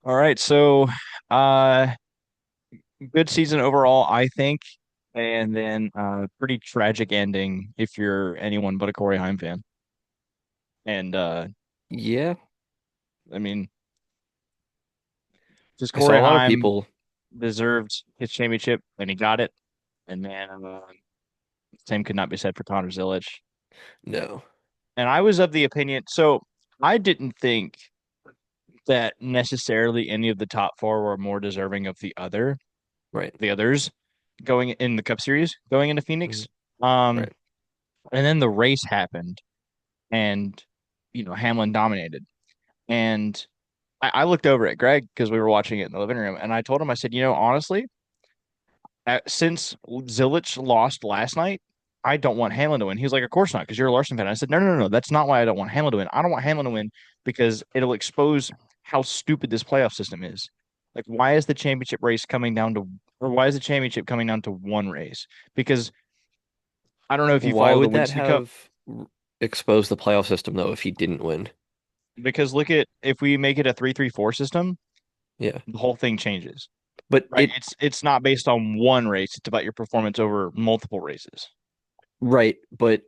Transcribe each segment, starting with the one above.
All right, so uh good season overall, I think, and then pretty tragic ending if you're anyone but a Corey Haim fan. And Yeah, I mean, just I saw Corey a lot of Haim people. deserved his championship and he got it. And man, same could not be said for Connor Zilic. No, And I was of the opinion, so I didn't think that necessarily any of the top four were more deserving of right, the others going in the Cup Series going into mhm, Phoenix. Um, right. and then the race happened and Hamlin dominated. And I looked over at Greg because we were watching it in the living room, and I told him, I said, honestly, since Zilich lost last night, I don't want Hamlin to win. He was like, of course not, because you're a Larson fan. I said, no, no, no, no, that's not why I don't want Hamlin to win. I don't want Hamlin to win because it'll expose how stupid this playoff system is. Like, why is the championship race coming down to, or why is the championship coming down to one race? Because I don't know if you Why follow the would that Winston Cup. have exposed the playoff system though if he didn't win? Because look at if we make it a 3-3-4 system, Yeah, the whole thing changes. but Right? It's not based on one race, it's about your performance over multiple races. right, but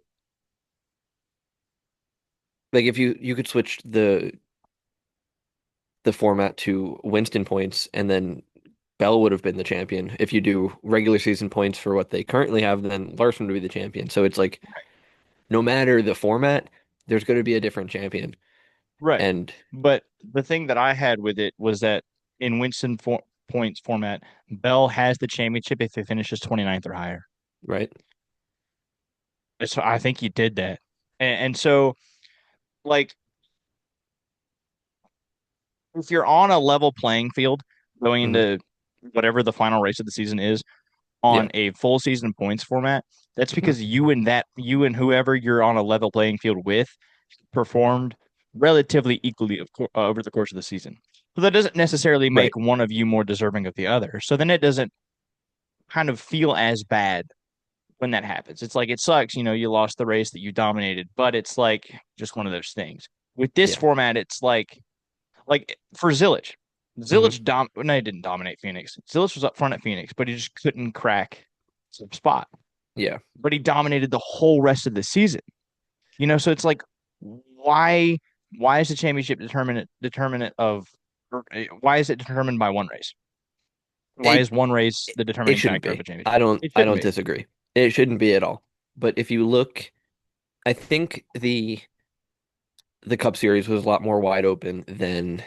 like if you could switch the format to Winston points and then Bell would have been the champion. If you do regular season points for what they currently have, then Larson would be the champion. So it's like no matter the format, there's going to be a different champion. Right. And But the thing that I had with it was that in points format, Bell has the championship if he finishes 29th or higher. right. So I think he did that. And so, like, if you're on a level playing field going Mhm. into whatever the final race of the season is Yeah. on a full season points format, that's Mhm. because you and whoever you're on a level playing field with performed relatively equally over the course of the season. So that doesn't necessarily Right. make one of you more deserving of the other. So then it doesn't kind of feel as bad when that happens. It's like it sucks, you lost the race that you dominated, but it's like just one of those things. With this Yeah. format, it's like for Zilich. Hmm. No, he didn't dominate Phoenix. Zilich was up front at Phoenix, but he just couldn't crack some spot. Yeah. But he dominated the whole rest of the season. So it's like why why is the championship determinant of why is it determined by one race? Why It is one race the it determining shouldn't factor of a be. championship? I It I shouldn't don't be. disagree. It shouldn't be at all. But if you look, I think the Cup Series was a lot more wide open than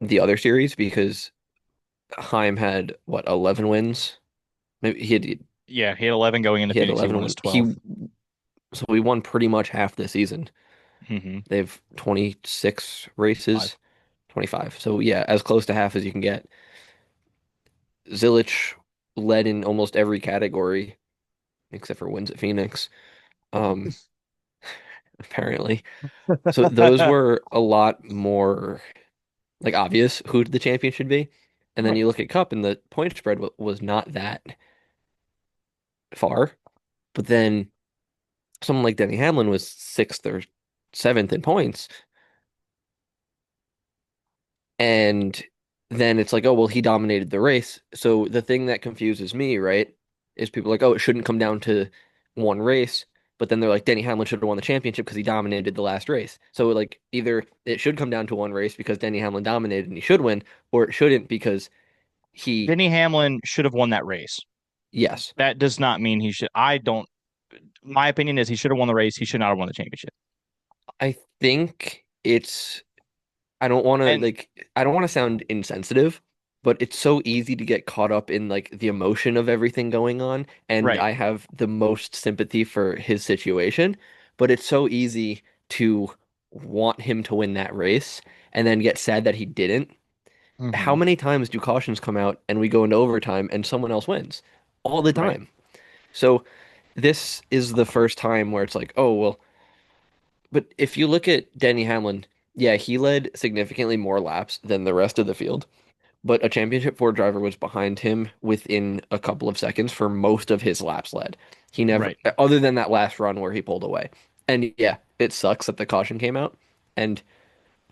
the other series because Heim had what 11 wins. Maybe Yeah, he had 11 going into he had Phoenix. He 11 won his wins. 12th. He won pretty much half the season. Mm-hmm. They have 26 5. races, 25. So yeah, as close to half as you can get. Zilich led in almost every category except for wins at Phoenix. Um, apparently. So those were a lot more like obvious who the champion should be. And then Right. you look at Cup and the point spread was not that far. But then someone like Denny Hamlin was sixth or seventh in points. And then it's like, oh, well, he dominated the race. So the thing that confuses me, right, is people are like, oh, it shouldn't come down to one race. But then they're like, Denny Hamlin should have won the championship because he dominated the last race. So like either it should come down to one race because Denny Hamlin dominated and he should win, or it shouldn't because he, Denny Hamlin should have won that race. yes, That does not mean he should. I don't. My opinion is he should have won the race. He should not have won the championship. I think it's And I don't want to sound insensitive, but it's so easy to get caught up in like the emotion of everything going on, and right, I have the most sympathy for his situation, but it's so easy to want him to win that race and then get sad that he didn't. How hmm many times do cautions come out and we go into overtime and someone else wins? All the right, time. So this is the first time where it's like, oh, well, but if you look at Denny Hamlin, yeah, he led significantly more laps than the rest of the field, but a championship four driver was behind him within a couple of seconds for most of his laps led. He never, right. other than that last run where he pulled away. And yeah, it sucks that the caution came out. And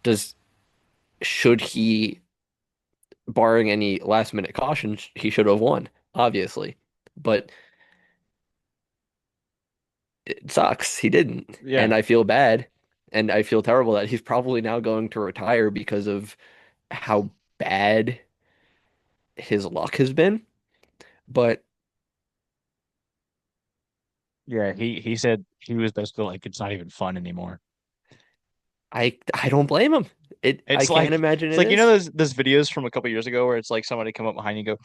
does should he, barring any last minute cautions, he should have won, obviously. But it sucks. He didn't. Yeah. And I feel bad. And I feel terrible that he's probably now going to retire because of how bad his luck has been. But Yeah, he said he was basically like it's not even fun anymore. I don't blame him. I It's can't like imagine it's it like is. those videos from a couple years ago where it's like somebody come up behind you and go,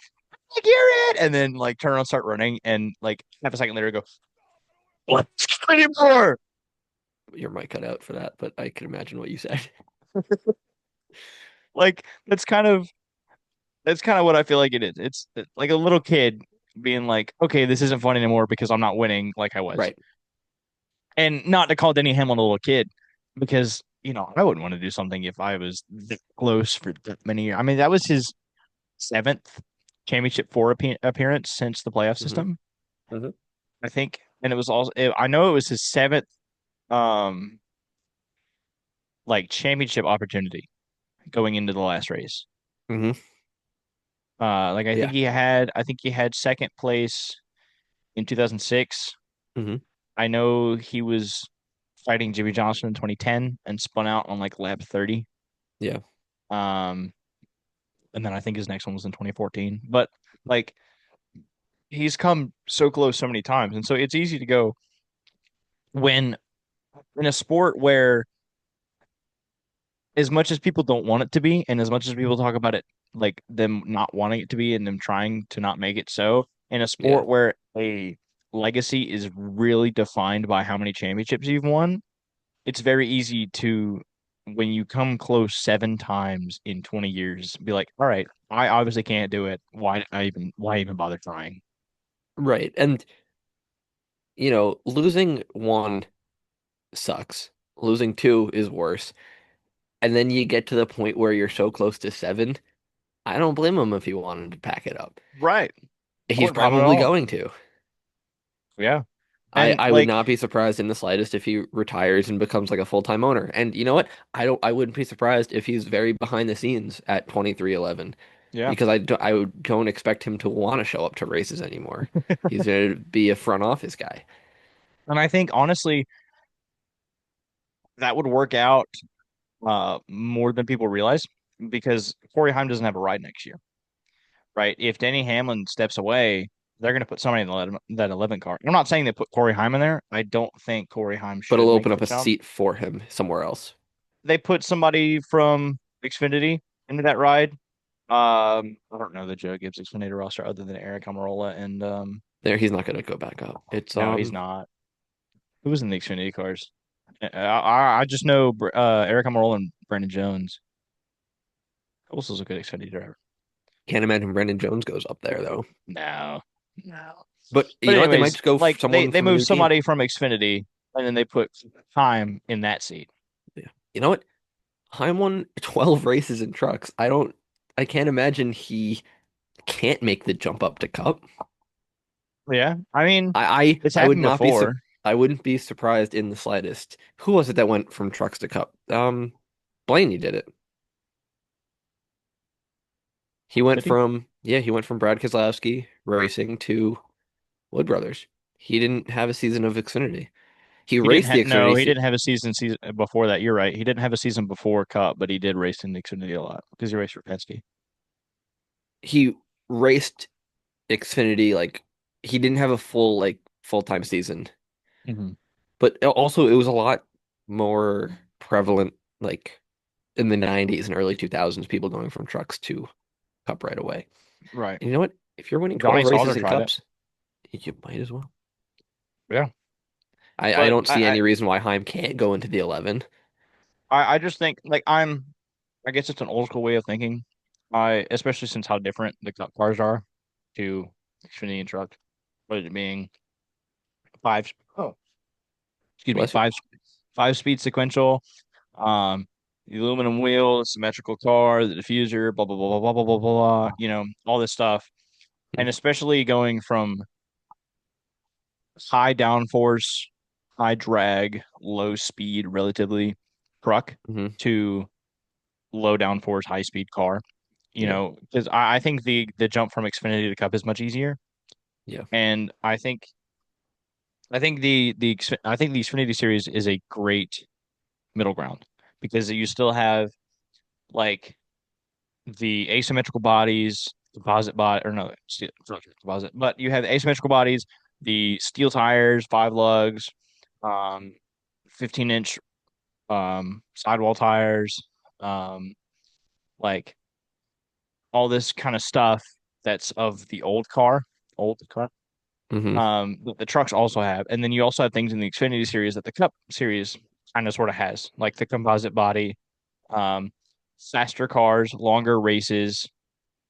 "I get it," and then like turn around, start running, and like half a second later go, "Let's go anymore." Your mic cut out for that, but I can imagine what you said. Like that's kind of what I feel like it is. It's like a little kid being like, "Okay, this isn't fun anymore because I'm not winning like I was." Right. And not to call Denny Hamlin a little kid, because I wouldn't want to do something if I was that close for that many years. I mean, that was his seventh championship four appearance since the playoff hmm system, hmm I think, and it was also I know it was his seventh um like championship opportunity going into the last race. hmm Like Yeah. I think he had second place in 2006. hmm I know he was fighting Jimmy Johnson in 2010 and spun out on like lap 30. Yeah. Um, and then I think his next one was in 2014. But like he's come so close so many times, and so it's easy to go when in a sport where as much as people don't want it to be, and as much as people talk about it like them not wanting it to be and them trying to not make it so, in a Yeah. sport where a legacy is really defined by how many championships you've won, it's very easy to, when you come close seven times in 20 years, be like, all right, I obviously can't do it. Why even bother trying? Right. And losing one sucks. Losing two is worse. And then you get to the point where you're so close to seven. I don't blame him if he wanted to pack it up. Right. I He's wouldn't blame him at probably all. going to. Yeah. I, And I would like, not be surprised in the slightest if he retires and becomes like a full-time owner. And you know what? I wouldn't be surprised if he's very behind the scenes at 2311 yeah. because don't expect him to want to show up to races anymore. He's going to be a front office guy. And I think honestly, that would work out more than people realize because Corey Heim doesn't have a ride next year, right? If Denny Hamlin steps away, they're going to put somebody in that 11 car. I'm not saying they put Corey Heim in there. I don't think Corey Heim But should it'll make open the up a jump. seat for him somewhere else. They put somebody from Xfinity into that ride. I don't know the Joe Gibbs Xfinity roster other than Eric Almirola and There, he's not going to go back up. It's no, he's not. Who was in the Xfinity cars? I just know Eric Almirola and Brandon Jones. Who else was a good Xfinity driver? Can't imagine Brandon Jones goes up there though. No, no. But But you know what? They might anyways, just go like they someone they from a moved new team. somebody from Xfinity and then they put time in that seat. Yeah. You know what? Heim won 12 races in trucks. I can't imagine he can't make the jump up to Cup. Yeah, I mean, it's I would happened not be before. I wouldn't be surprised in the slightest. Who was it that went from trucks to Cup? Blaney did it. Did he? He went from Brad Keselowski racing to Wood Brothers. He didn't have a season of Xfinity. He He didn't raced have the no, Xfinity. he didn't have a season before that. You're right. He didn't have a season before Cup, but he did race in Xfinity a lot because he raced for Penske. He raced Xfinity like he didn't have a full-time season. Hmm. But also it was a lot more prevalent like in the 90s and early 2000s, people going from trucks to Cup right away. Right. And you know what? If you're winning Johnny 12 Sauter races in tried it. Cups, you might as well. Yeah. I But don't see any reason why Heim can't go into the 11. I just think like I guess it's an old school way of thinking. Especially since how different the Cup cars are to Xfinity and truck. With it being five oh excuse me, Bless you. five speed sequential, um the aluminum wheel, symmetrical car, the diffuser, blah blah blah blah blah blah blah blah, all this stuff. And especially going from high downforce, high drag, low speed relatively truck Mm-hmm. to low downforce, high speed car. You Yeah. know, because I think the jump from Xfinity to Cup is much easier, Yeah. and I think the Xfinity series is a great middle ground because you still have like the asymmetrical bodies, composite body, or no, not composite, but you have the asymmetrical bodies, the steel tires, five lugs, 15-inch sidewall tires, um, like all this kind of stuff that's of the old car, Hmm. that the trucks also have. And then you also have things in the Xfinity series that the Cup series kind of sort of has, like the composite body, um, faster cars, longer races,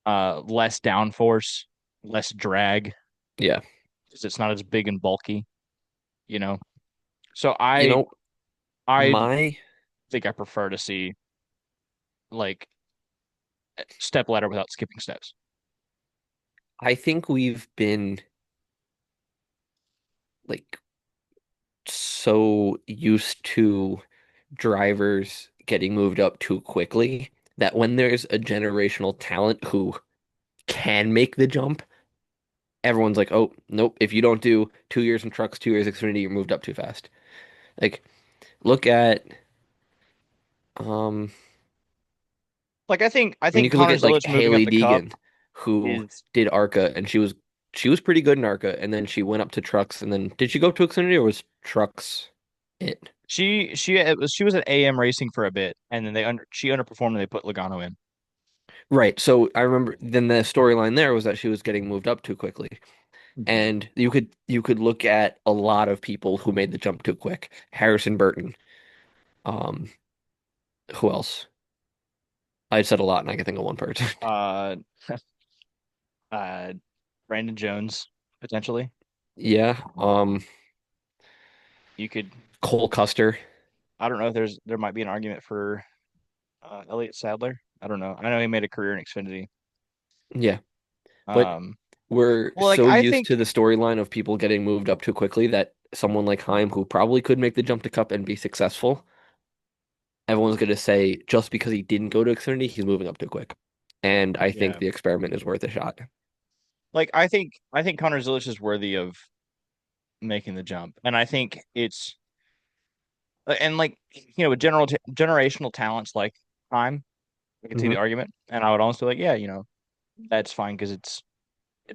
less downforce, less drag Yeah. because it's not as big and bulky, you know. So You know, I my think I prefer to see like step ladder without skipping steps. I think we've been like so used to drivers getting moved up too quickly that when there's a generational talent who can make the jump, everyone's like, "Oh, nope, if you don't do 2 years in trucks, 2 years Xfinity, you're moved up too fast." Like, look at I I mean, you think could look Connor at like Zilich moving up Haley the Cup Deegan, who is did ARCA, and she was pretty good in ARCA, and then she went up to trucks, and then did she go to Xfinity or was trucks it? she was at AM Racing for a bit, and then she underperformed and they put Logano in. Right. So I remember then the storyline there was that she was getting moved up too quickly. Mhm. And you could look at a lot of people who made the jump too quick. Harrison Burton. Um, who else? I said a lot and I can think of one person. Uh, uh, Brandon Jones potentially. Yeah. You could Cole Custer. I don't know if there might be an argument for Elliott Sadler. I don't know. I know he made a career in Xfinity. Yeah. But Um, we're well, like so used to the storyline of people getting moved up too quickly that someone like Heim, who probably could make the jump to Cup and be successful, everyone's going to say just because he didn't go to Xfinity, he's moving up too quick. And I think yeah, the experiment is worth a shot. like I think Connor Zilisch is worthy of making the jump, and I think it's and like you know with generational talents like time, I can see Hmm. the argument, and I would also be like, yeah, you know, that's fine because it's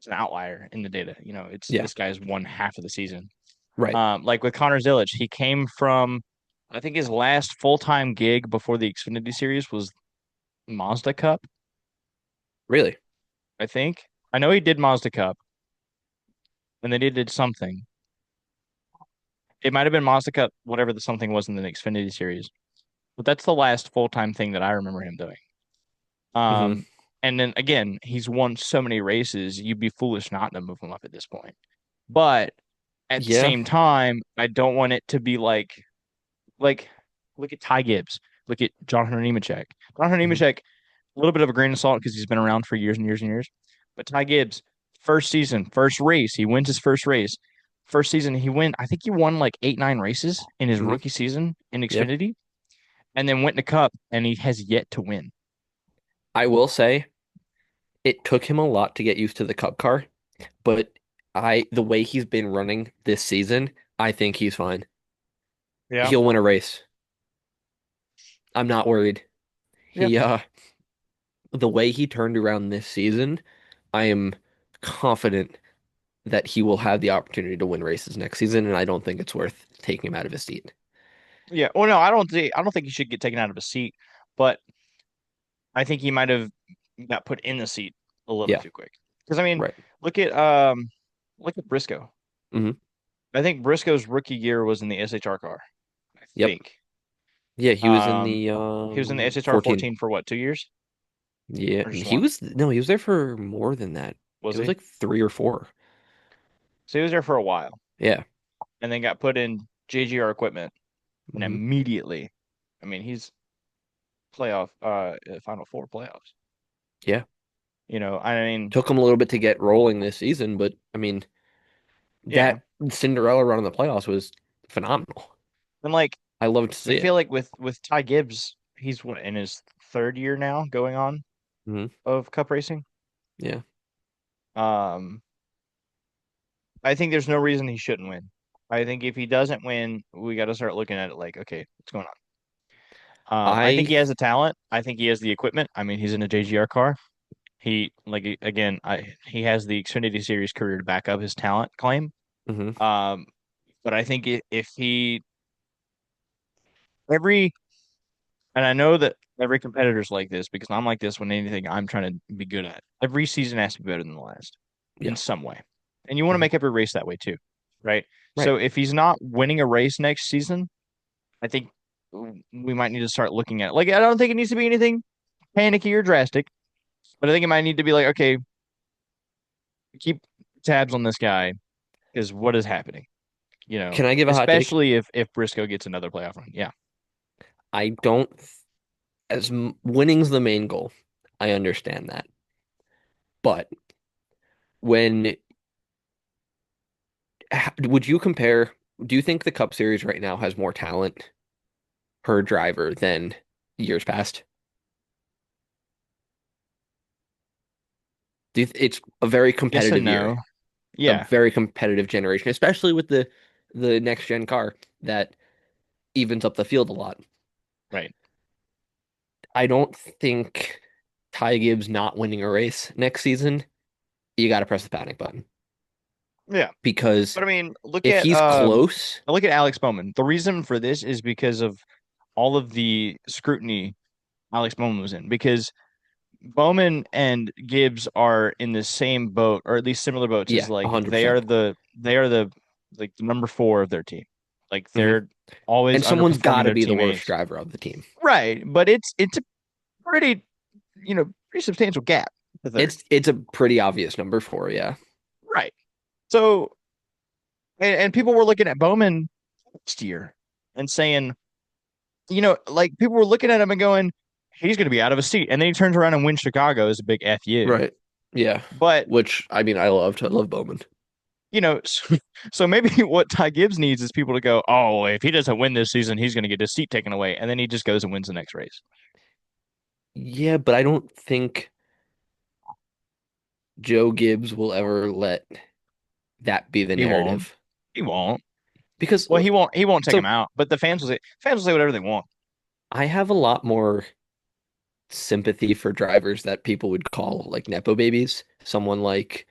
an outlier in the data. You know, it's Yeah. this guy's one half of the season. Right. Like with Connor Zilisch, he came from I think his last full-time gig before the Xfinity series was Mazda Cup, Really. I think. I know he did Mazda Cup, and then he did something. It might have been Mazda Cup, whatever the something was in the Xfinity series. But that's the last full-time thing that I remember him doing. Hmm. Um, and then again, he's won so many races, you'd be foolish not to move him up at this point. But at the Yeah. same time, I don't want it to be like look at Ty Gibbs, look at Jonathan Nemechek. Jonathan Hmm. Nemechek, a little bit of a grain of salt because he's been around for years and years and years. But Ty Gibbs, first season, first race, he wins his first race. First season, I think he won like 8, 9 races in his Hmm. rookie season in Yeah. Xfinity, and then went in the Cup, and he has yet to win. I will say it took him a lot to get used to the Cup car, but the way he's been running this season, I think he's fine. Yeah. He'll win a race. I'm not worried. Yeah. He the way he turned around this season, I am confident that he will have the opportunity to win races next season, and I don't think it's worth taking him out of his seat. Yeah. Well, no, I don't think he should get taken out of his seat, but I think he might have got put in the seat a little bit Yeah, too quick. Because I mean, right. look at um, look at Briscoe. Hmm. I think Briscoe's rookie year was in the SHR car. I Yep. think. Yeah, he was in Um, the he was in the SHR 14. 14 for what, 2 years Yeah, or just he one? was no, he was there for more than that. Was It was he? like 3 or 4. So he was there for a while, Yeah. and then got put in JGR equipment, and Hmm. immediately, I mean, he's playoff, Final Four playoffs. Yeah. You know, I mean, Took him a little bit to get rolling this season, but I mean, yeah, that Cinderella run in the playoffs was phenomenal. and like I loved to I see feel it. like with Ty Gibbs. he's what, in his third year now going on Hmm. of cup racing. Yeah. Um, I think there's no reason he shouldn't win. I think if he doesn't win, we got to start looking at it like, okay, what's going on? I think I he has the talent. I think he has the equipment. I mean, he's in a JGR car. He again, he has the Xfinity Series career to back up his talent claim. mhm. Um, but I think if he every and I know that every competitor's like this because I'm like this when anything I'm trying to be good at. Every season has to be better than the last in Yeah. some way. And you want to Mhm. make every race that way too, right? Right. So if he's not winning a race next season, I think we might need to start looking at it. Like I don't think it needs to be anything panicky or drastic, but I think it might need to be like, okay, keep tabs on this guy because what is happening? Can I give a hot take? Especially if Briscoe gets another playoff run. Yeah, I don't, winning's the main goal. I understand that. But when, would you compare, do you think the Cup Series right now has more talent per driver than years past? It's a very yes and competitive year, no. a Yeah, very competitive generation, especially with the next gen car that evens up the field a lot. right. I don't think Ty Gibbs not winning a race next season, you got to press the panic button Yeah. because But I mean, if he's close, look at Alex Bowman. The reason for this is because of all of the scrutiny Alex Bowman was in. Because Bowman and Gibbs are in the same boat, or at least similar boats, yeah, is like 100%. they are the like the number four of their team. Like Hmm. they're always And someone's got underperforming to their be the worst teammates. driver of the team. Right. But it's a pretty, pretty substantial gap to third. It's a pretty obvious number four, yeah. Right. So and people were looking at Bowman last year and saying, like people were looking at him and going, he's going to be out of a seat. And then he turns around and wins Chicago as a big FU. Right. Yeah. But, Which I mean, I love Bowman. so maybe what Ty Gibbs needs is people to go, oh, if he doesn't win this season, he's going to get his seat taken away. And then he just goes and wins the next race. Yeah, but I don't think Joe Gibbs will ever let that be the He won't. narrative. He won't. Because Well, he won't take him so out, but the fans will say whatever they want. I have a lot more sympathy for drivers that people would call like Nepo babies. Someone like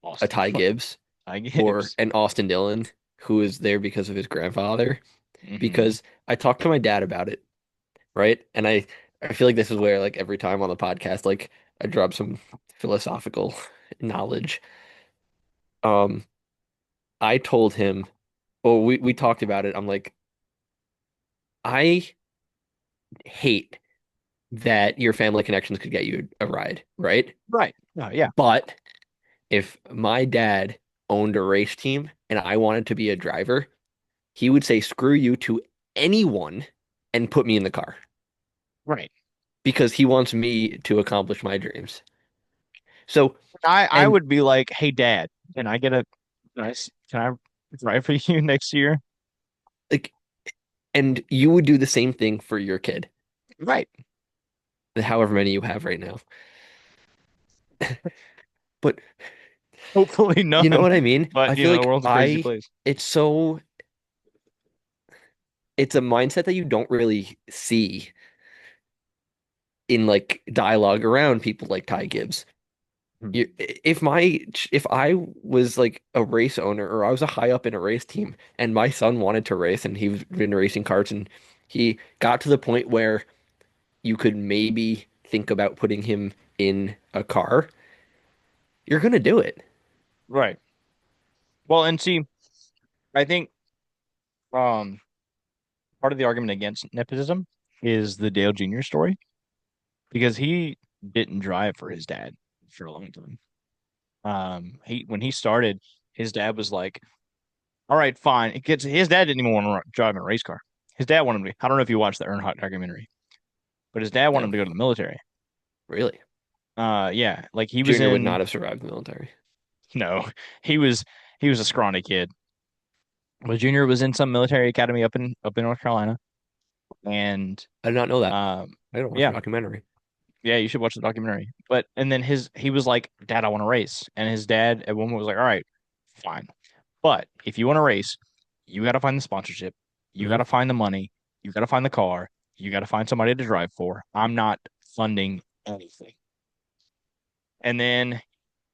a Austin, Ty Gibbs Ty or Gibbs. an Austin Dillon who is there because of his grandfather. Hmm. Because I talked to my dad about it, right? And I feel like this is where like every time on the podcast, like I drop some philosophical knowledge. Um, I told him, oh, we talked about it. I'm like, I hate that your family connections could get you a ride, right? Right. Oh, yeah. But if my dad owned a race team and I wanted to be a driver, he would say, screw you to anyone and put me in the car Right. because he wants me to accomplish my dreams. So, I and would be like, hey, Dad, can I get a can I drive for you next year? like, and you would do the same thing for your kid, Right. however many you have right now. But Hopefully you know none. what I mean? But I feel the like world's a crazy place. it's so, it's a mindset that you don't really see in like dialogue around people like Ty Gibbs. Hmm. If I was like a race owner or I was a high up in a race team and my son wanted to race and he's been racing karts and he got to the point where you could maybe think about putting him in a car, you're gonna do it. Right. Well, and see, I think um part of the argument against nepotism is the Dale Jr. story because he didn't drive for his dad for a long time. He when he started, his dad was like, "All right, fine." His dad didn't even want to drive in a race car. His dad wanted him to. I don't know if you watched the Earnhardt documentary, but his dad wanted No, him to go to the military. really. Yeah, like he was Junior would in. not have survived the military. No, he was he was a scrawny kid. But Junior was in some military academy up in North Carolina. And I did not know that. um, I gotta watch a yeah, documentary. yeah, you should watch the documentary. But and then he was like, Dad, I want to race. And his dad at one point was like, all right, fine. But if you want to race, you got to find the sponsorship, you got Hmm. to find the money, you got to find the car, you got to find somebody to drive for. I'm not funding anything. And then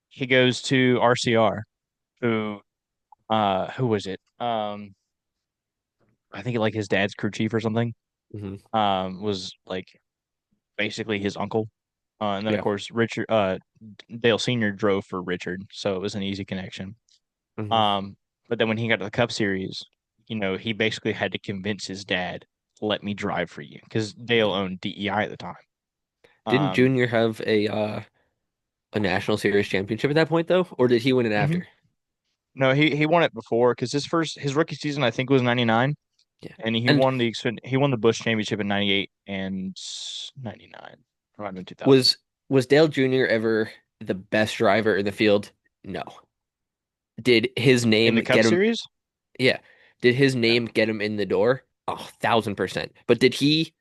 he goes to RCR, who was it? I think like his dad's crew chief or something. Hmm. Was like basically his uncle. And then of Yeah. course Richard Dale Sr. drove for Richard, so it was an easy connection. Hmm. Um, but then when he got to the Cup Series, he basically had to convince his dad, let me drive for you, because Dale Yeah. owned DEI at the time. Didn't Um, Junior have a national series championship at that point though, or did he win it mhm. after? No, he won it before because his rookie season I think was 99, Yeah. and And he won the Bush Championship in 98 and 99, or might have been 2000. was Dale Jr. ever the best driver in the field? No. Did his In name the Cup get him? Series? Yeah. Did his No. name get him in the door? Oh, 1,000%. But did he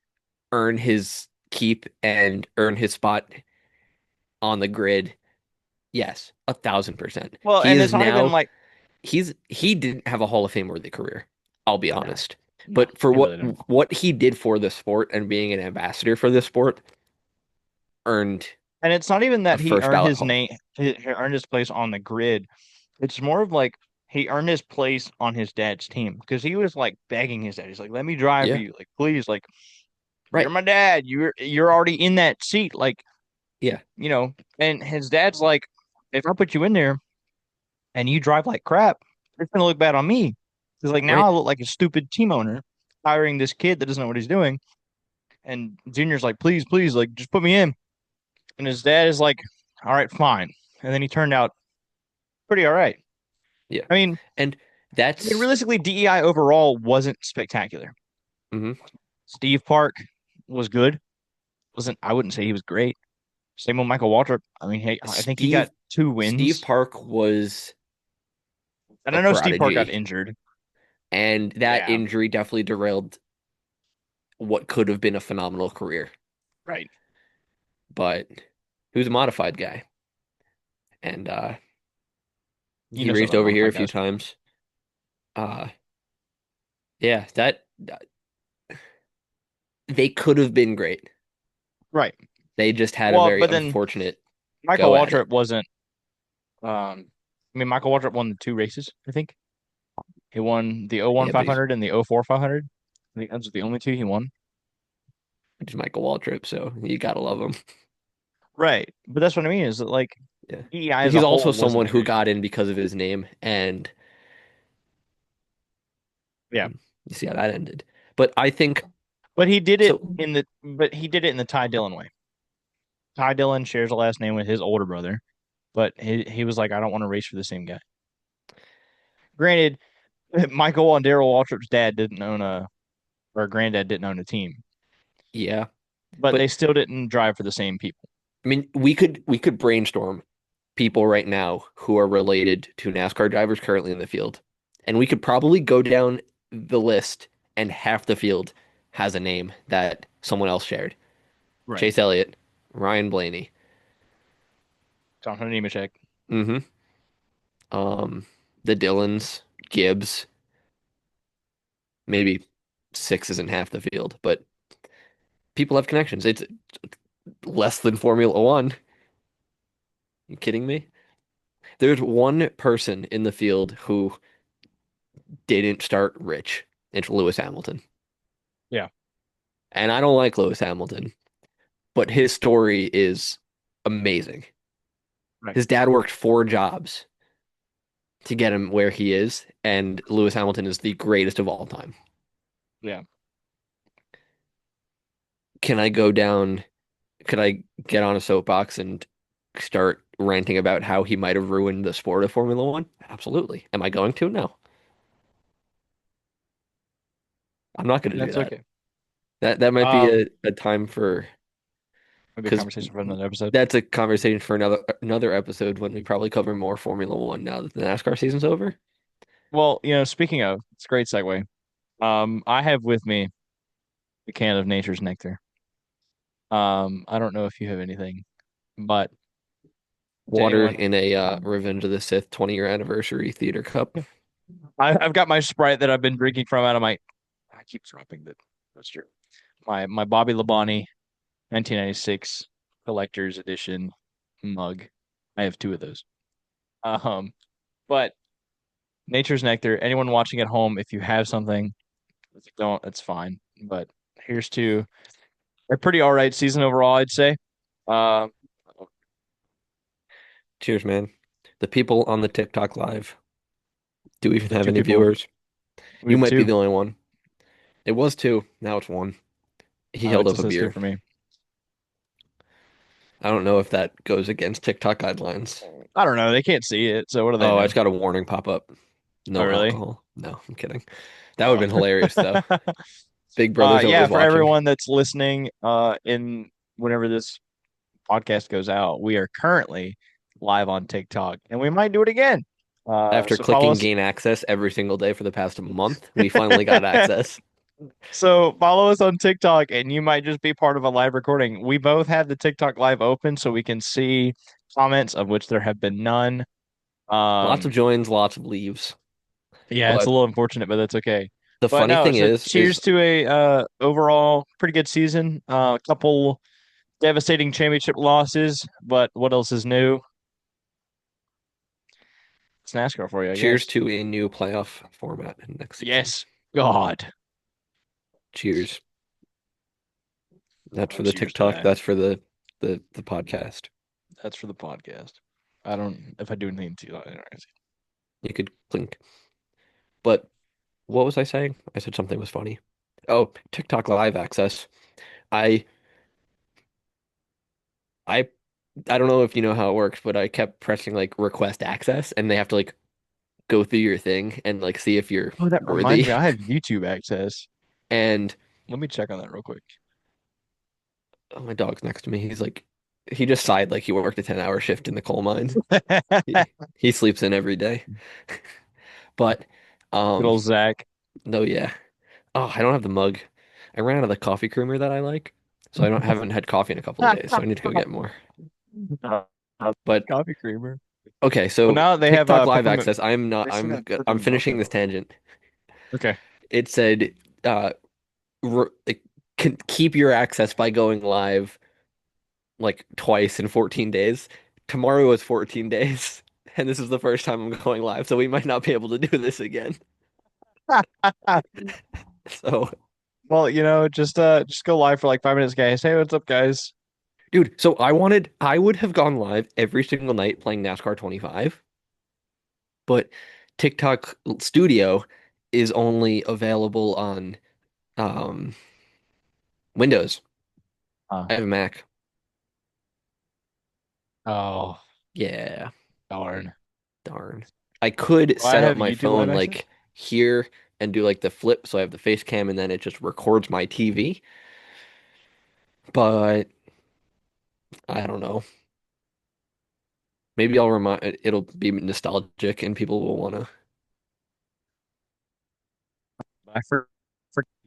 earn his keep and earn his spot on the grid? Yes, 1,000%. Well, He and is it's not even now like he didn't have a Hall of Fame worthy career. I'll be no, honest. no, But for he really didn't. what he did for the sport and being an ambassador for the sport earned And it's not even a that he first earned ballot his Hall of name, Fame. he earned his place on the grid. It's more of like he earned his place on his dad's team because he was like begging his dad. He's like, "Let me drive for Yeah, you, like please, like you're right. my dad. You're already in that seat, like Yeah, And his dad's like, if I put you in there and you drive like crap, it's gonna look bad on me. Because like now right. I look like a stupid team owner hiring this kid that doesn't know what he's doing. And Junior's like, please, please, like just put me in. And his dad is like, all right, fine. And then he turned out pretty all right. Yeah. I mean, And I mean, that's realistically, DEI overall wasn't spectacular. mhm. Steve Park was good. Wasn't I wouldn't say he was great. Same with Michael Waltrip. I mean, hey, I think he got Steve two Steve wins. Park was And a I know Steve Park got prodigy, injured. and that Yeah, injury definitely derailed what could have been a phenomenal career. right. But he was a modified guy, and You he know something raced about over here a modified few guys. times. Uh, yeah, that they could have been great. Right. They just had a Well, very but then unfortunate Michael go at Waltrip it. wasn't. I mean, Michael Waltrip won the two races. I think he won the '01 Yeah, but he's 500 and the '04 500. I think those are the only two he won. just Michael Waltrip, so you gotta love him. Right. But that's what I mean is that like Yeah, EI but as a he's also whole someone wasn't who great. got in because of his name, and Yeah. you see how that ended. But I think But he did it so. in the Ty Dillon way. Ty Dillon shares a last name with his older brother, but he was like, I don't want to race for the same guy. Granted, Michael and Daryl Waltrip's dad didn't own a or granddad didn't own a team, Yeah, but they but still didn't drive for the same people. I mean, we could brainstorm people right now who are related to NASCAR drivers currently in the field, and we could probably go down the list, and half the field has a name that someone else shared. Right. Chase Elliott, Ryan Blaney, Jonathan Nemechek. hmm the Dillons, Gibbs, maybe six isn't half the field, but people have connections. It's less than Formula One. You kidding me? There's one person in the field who didn't start rich. It's Lewis Hamilton. Yeah. And I don't like Lewis Hamilton, but his story is amazing. Right. His dad worked four jobs to get him where he is, and Lewis Hamilton is the greatest of all time. Yeah. Can I go down? Could I get on a soapbox and start ranting about how he might have ruined the sport of Formula One? Absolutely. Am I going to? No, I'm not going to do That's that. okay. That might be Um, a time for maybe a because conversation for another episode. that's a conversation for another episode when we probably cover more Formula One now that the NASCAR season's over. Well, speaking of, it's a great segue. I have with me a can of Nature's Nectar. I don't know if you have anything, but to Water anyone, in a Revenge of the Sith 20-year anniversary theater cup. I've got my Sprite that I've been drinking from out of my. I keep dropping that. That's true. My Bobby Labonte 1996 collector's edition mug. I have two of those. Um, but Nature's Nectar. Anyone watching at home, if you have something, if you don't, that's fine. But here's to a pretty all right season overall, I'd say. Uh, Cheers, man. The people on the TikTok live do even the have two any people viewers. we You have might be two. the only one. It was two. Now it's one. He Oh, held it up just a says two beer. for me. I don't know if that goes against TikTok guidelines. I don't know. They can't see it, so what do they Oh, I know? just got a warning pop up. Oh, No really? alcohol. No, I'm kidding. That would Oh. have been hilarious though. Big Brother's Yeah, always for watching. everyone that's listening, in whenever this podcast goes out, we are currently live on TikTok, and we might do it again. After So follow clicking us. gain access every single day for the past month, we finally got access. So follow us on TikTok, and you might just be part of a live recording. We both have the TikTok live open, so we can see comments, of which there have been none. Lots of Um, joins, lots of leaves. yeah, it's a But little unfortunate, but that's okay. the But funny no, thing so is cheers to a overall pretty good season. A couple devastating championship losses, but what else is new? It's NASCAR for you, I cheers guess. to a new playoff format in next season. Yes. God. Cheers. That's for the Cheers to TikTok. that. That's for the podcast. That's for the podcast. I don't if I do anything to anyways. You could clink. But what was I saying? I said something was funny. Oh, TikTok live access. I I I don't know if you know how it works, but I kept pressing like request access and they have to like go through your thing and like see if you're Oh, that reminds worthy. me, I have YouTube access. And Let me check on that real quick. oh, my dog's next to me. He just sighed like he worked a 10-hour shift in the coal mine. He sleeps in every day. But Good um old Zach. no, yeah. Oh, I don't have the mug. I ran out of the coffee creamer that I like. So I don't haven't had coffee in a couple of days, so I need to go get more. But Coffee creamer. okay, Well, so now they have TikTok live peppermint. access. I'm not They still have I'm peppermint mocha finishing this though. tangent. Okay. It said like, can keep your access by going live like twice in 14 days. Tomorrow is 14 days, and this is the first time I'm going live, so we might not be able to do this again. So, Well, just go live for like 5 minutes, guys. Hey, what's up, guys? dude, I would have gone live every single night playing NASCAR 25, but TikTok Studio is only available on um Windows. Uh, I have a Mac. oh, Yeah, darn. darn. I could Do I set up have my YouTube live phone access? like here and do like the flip so I have the face cam and then it just records my TV, but I don't know. Maybe I'll remind it'll be nostalgic and people will wanna. I for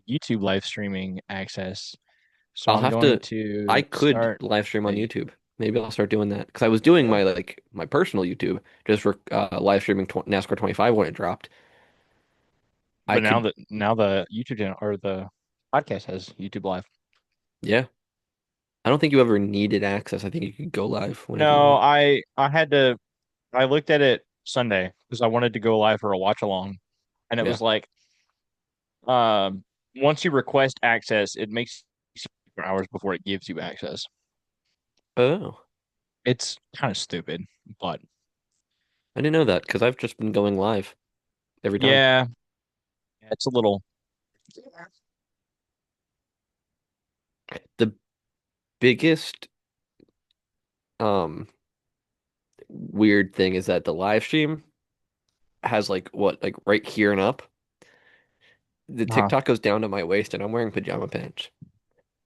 YouTube live streaming access. So I'll I'm have going to. I to could start live stream on a YouTube. Maybe I'll start doing that because I was doing yeah. my like my personal YouTube just for live streaming tw NASCAR 25 when it dropped. I But could, now the YouTube channel or the podcast has YouTube live. yeah. I don't think you ever needed access. I think you could go live whenever you No, want. I looked at it Sunday because I wanted to go live for a watch along, and it Yeah. was like um once you request access, it makes for hours before it gives you access. Oh, It's kind of stupid, but I didn't know that because I've just been going live every time. yeah, it's a little. The biggest um weird thing is that the live stream has like what like right here and up. The uh TikTok goes down to my waist and I'm wearing pajama pants.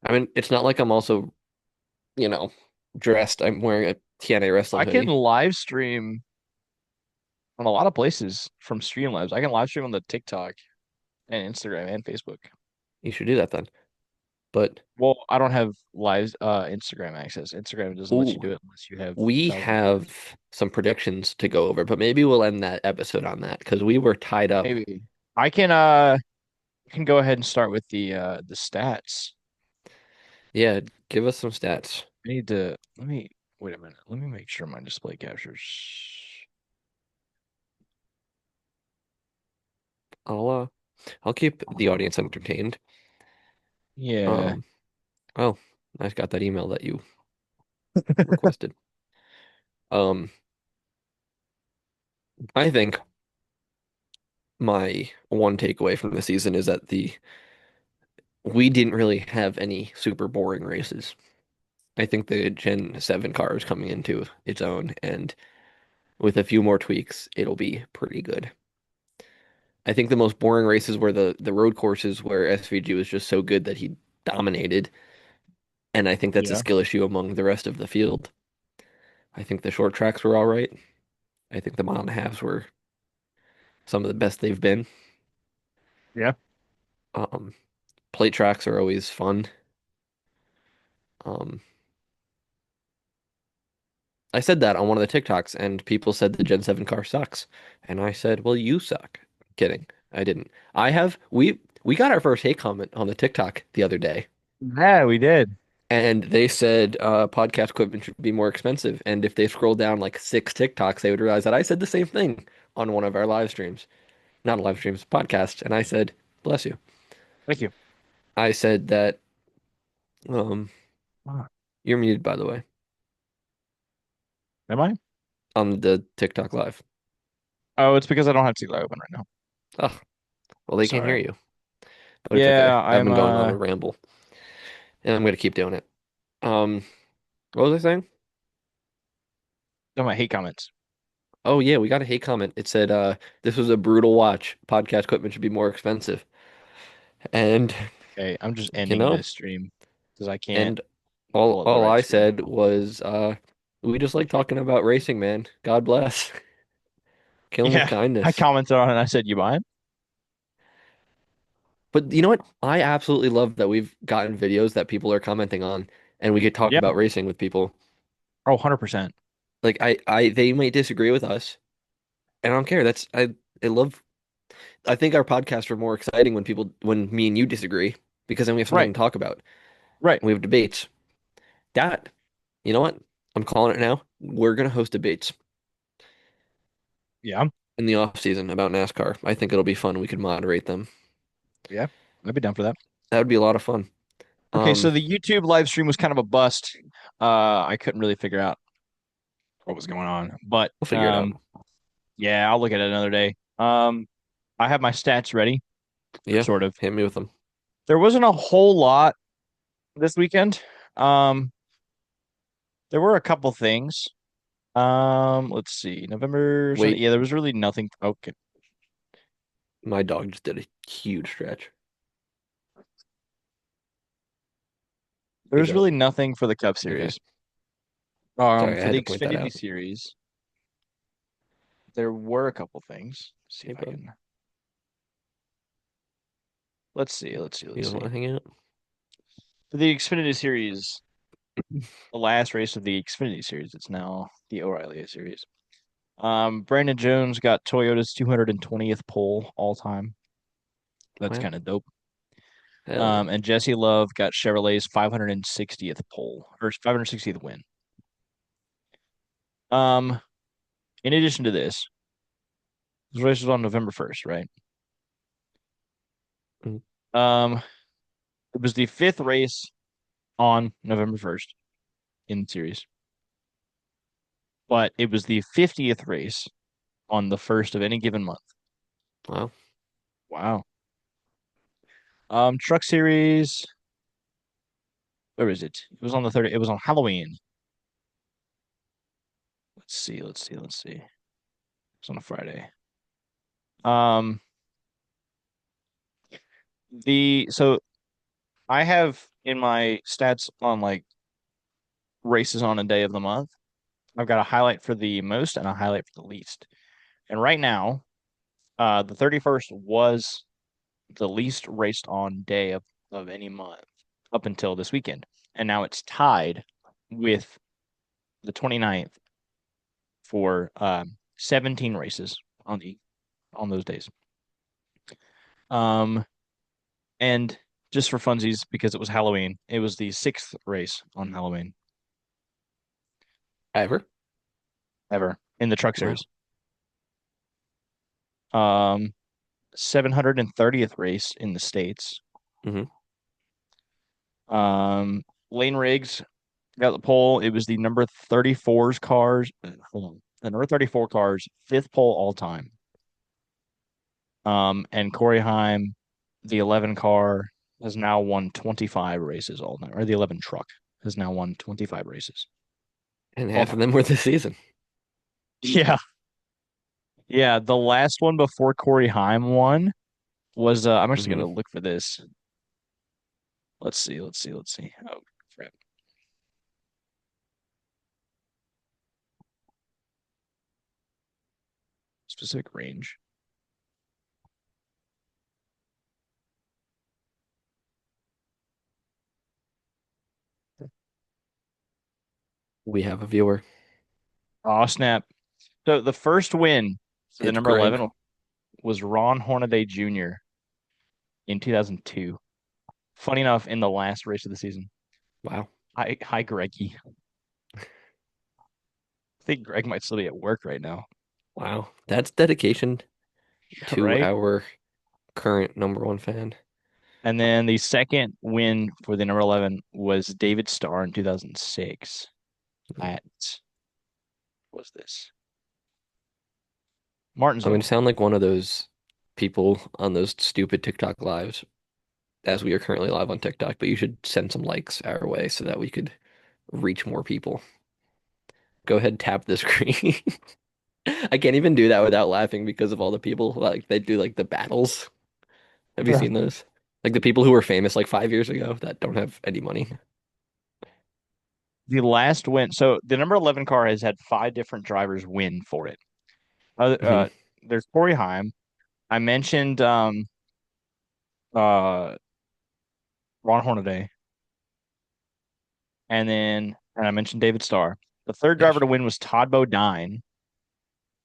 I mean, it's not like I'm also, you know, dressed. I'm wearing a TNA wrestling I can hoodie. live stream on a lot of places from Streamlabs. I can live stream on the TikTok and Instagram and Facebook. You should do that then. But Well, I don't have live Instagram access. Instagram doesn't let you ooh, do it unless you have we 1,000 followers. have some predictions to go over, but maybe we'll end that episode on that because we were tied up. Maybe I can go ahead and start with the stats. Yeah, give us some stats. I need to let me wait a minute. Let me make sure my display captures. I'll uh I'll keep the audience entertained. Yeah. Um, oh, I got that email that you requested. Um, I think my one takeaway from the season is that the we didn't really have any super boring races. I think the Gen 7 car is coming into its own, and with a few more tweaks, it'll be pretty good. I think the most boring races were the road courses where SVG was just so good that he dominated, and I think that's a Yeah. skill issue among the rest of the field. I think the short tracks were all right. I think the mile and a halves were some of the best they've been. Yeah. Um, Plate tracks are always fun. Um, I said that on one of the TikToks, and people said the Gen 7 car sucks. And I said, well, you suck. Kidding. I didn't. We got our first hate comment on the TikTok the other day, Yeah, we did. and they said podcast equipment should be more expensive. And if they scroll down like six TikToks, they would realize that I said the same thing on one of our live streams. Not a live streams, podcast. And I said, bless you. Thank you. I said that um Ah, you're muted, by the way, am I? on the TikTok live. Oh, it's because I don't have Tila open right now. Oh, well, they can't hear Sorry. you, but it's okay. Yeah, I've I'm been going on a ramble, and I'm gonna keep doing it. Um, what was I saying? on my hate comments. Oh yeah, we got a hate comment. It said, this was a brutal watch. Podcast equipment should be more expensive. And Okay, I'm just you ending know, this stream because I can't and pull up the all right I screen. said was, we just like talking about racing, man. God bless. Kill 'em with Yeah, I kindness. commented on it and I said, "You buying?" But you know what? I absolutely love that we've gotten videos that people are commenting on, and we could talk Yeah. about racing with people. Oh, 100%. Like they might disagree with us, and I don't care. I love. I think our podcasts are more exciting when me and you disagree because then we have something Right. to talk about. Right. We have debates. That, you know what? I'm calling it now. We're gonna host debates Yeah. in the off season about NASCAR. I think it'll be fun. We could moderate them. Yeah. I'd be down for that. That would be a lot of fun. Okay, so Um, the YouTube live stream was kind of a bust. I couldn't really figure out what was going on, but we'll figure it out. yeah, I'll look at it another day. I have my stats ready, Yeah, sort of. hit me with them. There wasn't a whole lot this weekend. Um, there were a couple things. Let's see. November Sunday. Wait, Yeah, there was really nothing. Okay. my dog just did a huge stretch. There He's was up. really nothing for the Cup Okay. Series. Sorry, I For had the to point that Xfinity out. Series, there were a couple things. See Hey, if I bud. can. Let's see. Let's see. You Let's don't want see. to hang out? For the Xfinity Series, the last race of the Xfinity Series, it's now the O'Reilly Series. Brandon Jones got Toyota's 220th pole all time. That's Wow. kind of dope. Hell yeah. And Jesse Love got Chevrolet's 560th pole or 560th win. Um, in addition to this race was on November 1st, right? Mm. Um, it was the fifth race on November 1st in the series, but it was the 50th race on the first of any given month. Wow. Wow. Truck Series, where is it? It was on the 30th. It was on Halloween. Let's see. Let's see. Let's see. It's on a Friday. Um, so I have in my stats on like races on a day of the month. I've got a highlight for the most and a highlight for the least. And right now, the 31st was the least raced on day of any month. up until this weekend. And now it's tied with the 29th for 17 races on those days. Um, and just for funsies, because it was Halloween, it was the sixth race on Halloween Ever? ever in the truck Wow. series. Um, 730th race in the States. Hmm. Lane Riggs got the pole. It was the number 34's cars. Hold on. The number 34 cars, fifth pole all time. And Corey Heim, the 11 car, has now won 25 races all time, or the 11 truck has now won 25 races And all half of time. them were this season. Yeah. Yeah. The last one before Corey Heim won was, I'm actually Hmm. going to look for this. Let's see. Let's see. Let's see. Oh, crap. Specific range. We have a viewer. Oh, snap. So the first win for the It's number Greg. 11 was Ron Hornaday Jr. in 2002. Funny enough, in the last race of the season. Wow. Hi, Greggy. I think Greg might still be at work right now, Wow. That's dedication to right? our current number one fan. And then the second win for the number 11 was David Starr in 2006 at, what's this? I'm going to Martinsville. sound like one of those people on those stupid TikTok lives as we are currently live on TikTok, but you should send some likes our way so that we could reach more people. Go ahead, tap the screen. I can't even do that without laughing because of all the people like they do like the battles. Have you Yeah. seen those? Like the people who were famous like 5 years ago that don't have any money. The last win. So the number 11 car has had five different drivers win for it. Uh, Hmm. uh, there's Corey Heim. I mentioned uh, Ron Hornaday, and I mentioned David Starr. The third driver Yes. to win was Todd Bodine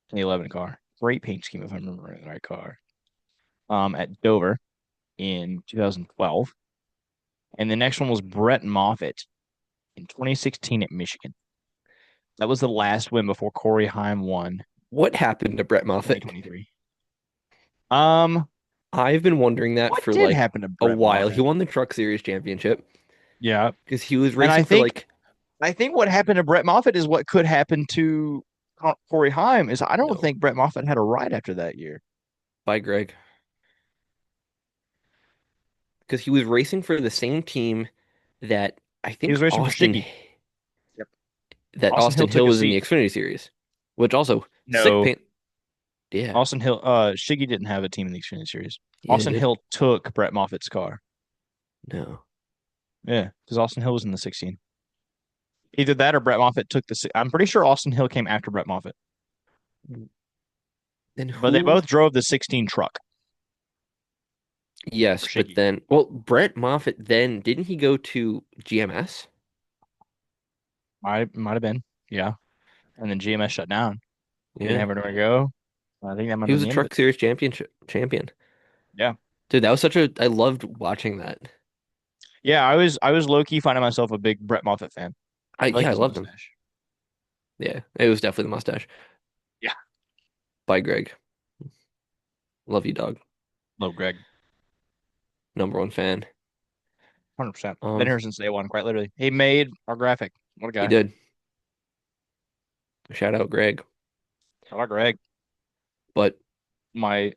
in the 11 car. Great paint scheme, if I remember the right car. At Dover in 2012. And the next one was Brett Moffitt in 2016 at Michigan. That was the last win before Corey Heim won What happened to Brett Moffitt? 2023. Um, I've been wondering that what for did like happen to a Brett while. He Moffitt? won the Truck Series championship Yeah. because he was And racing for like I think what happened to Brett Moffitt is what could happen to Corey Heim is I don't no think Brett Moffitt had a ride after that year. by Greg because he was racing for the same team that I He think was racing for Shiggy. Yep. Austin Austin Hill took Hill a was in the seat. Xfinity Series, which also sick No, paint. Yeah, Austin Hill, Shiggy didn't have a team in the Xfinity Series. yeah, he Austin did. Hill took Brett Moffitt's car. No. Yeah, because Austin Hill was in the 16. Either that or Brett Moffitt took the. I'm pretty sure Austin Hill came after Brett Moffitt, Then but they who? both drove the 16 truck for Yes, but Shiggy. then, well, Brett Moffitt then didn't he go to GMS? Might have been, yeah. And then GMS shut down. He didn't Yeah, have anywhere to go. I think that might have he been was a the end of it. Truck Series championship champion. Yeah, Dude, that was such a. I loved watching that. yeah. I was low key finding myself a big Brett Moffitt fan. I like I his loved him. mustache. Yeah, it was definitely the mustache. Yeah, By Greg. Love you, dog. love Greg, Number one fan. 100%. Been Um, here since day one, quite literally. He made our graphic. What a he guy. did. Shout out Greg. I like Greg. But My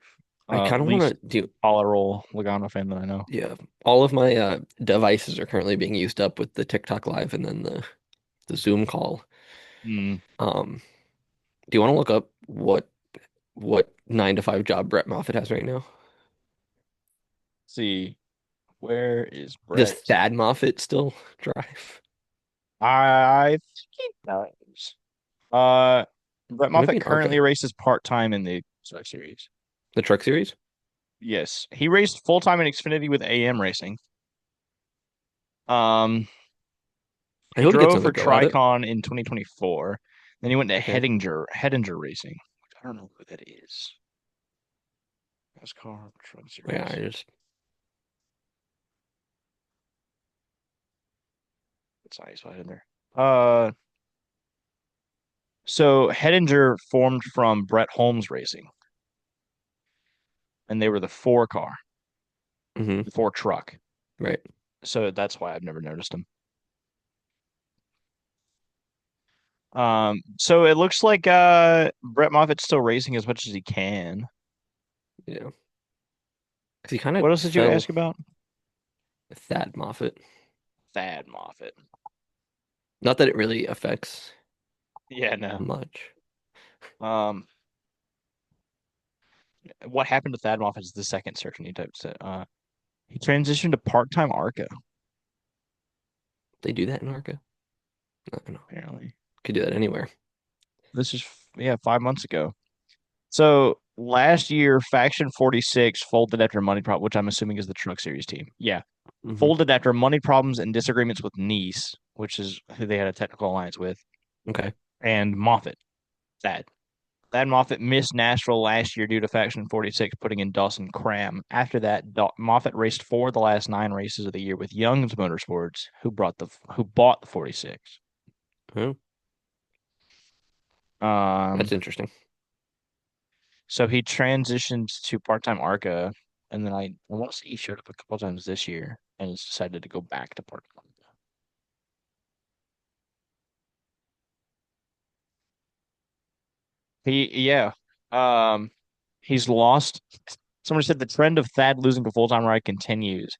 I kind of want least to do. tolerable Logano fan that I know. Yeah, all of my devices are currently being used up with the TikTok live and then the Zoom call. Hmm. Um, do you want to look up what 9 to 5 job Brett Moffitt has right now? See, where is Does Brett? Thad Moffitt still drive? I think he does. Uh, Brett It might be Moffitt an RJ. currently races part-time in the Truck Series. The Truck Series? Yes, he raced full-time in Xfinity with AM Racing. Um, I he hope he gets drove another for go at it. Tricon in 2024. Then he went to Okay. Hettinger Racing, which I don't know who that is. NASCAR Truck Yeah, I Series. just It's not spot in there. So Hettinger formed from Brett Holmes Racing, and they were the four car, hmm the four truck. right. So that's why I've never noticed them. So it looks like Brett Moffitt's still racing as much as he can. Yeah. Because he kind of What else did you fell ask about? with Thad Moffitt. Thad Moffitt. Not that it really affects Yeah, no. much. Um, what happened to Thad Moffitt is the second search and he types it. He transitioned to part-time ARCA, They do that in Arca? I don't know. apparently. Could do that anywhere. This is yeah, 5 months ago. So last year, Faction 46 folded after money problem, which I'm assuming is the Truck Series team. Yeah, hmm folded after money problems and disagreements with Nice, which is who they had a technical alliance with, Okay. and Moffitt. Thad. Thad Moffitt missed Nashville last year due to Faction 46 putting in Dawson Cram. After that, Moffitt raced four of the last nine races of the year with Young's Motorsports, who bought the 46. Oh, that's Um, interesting. so he transitioned to part-time ARCA, and then I want to say he showed up a couple times this year and has decided to go back to part-time. Yeah. Um, he's lost. Somebody said the trend of Thad losing to full-time ride continues.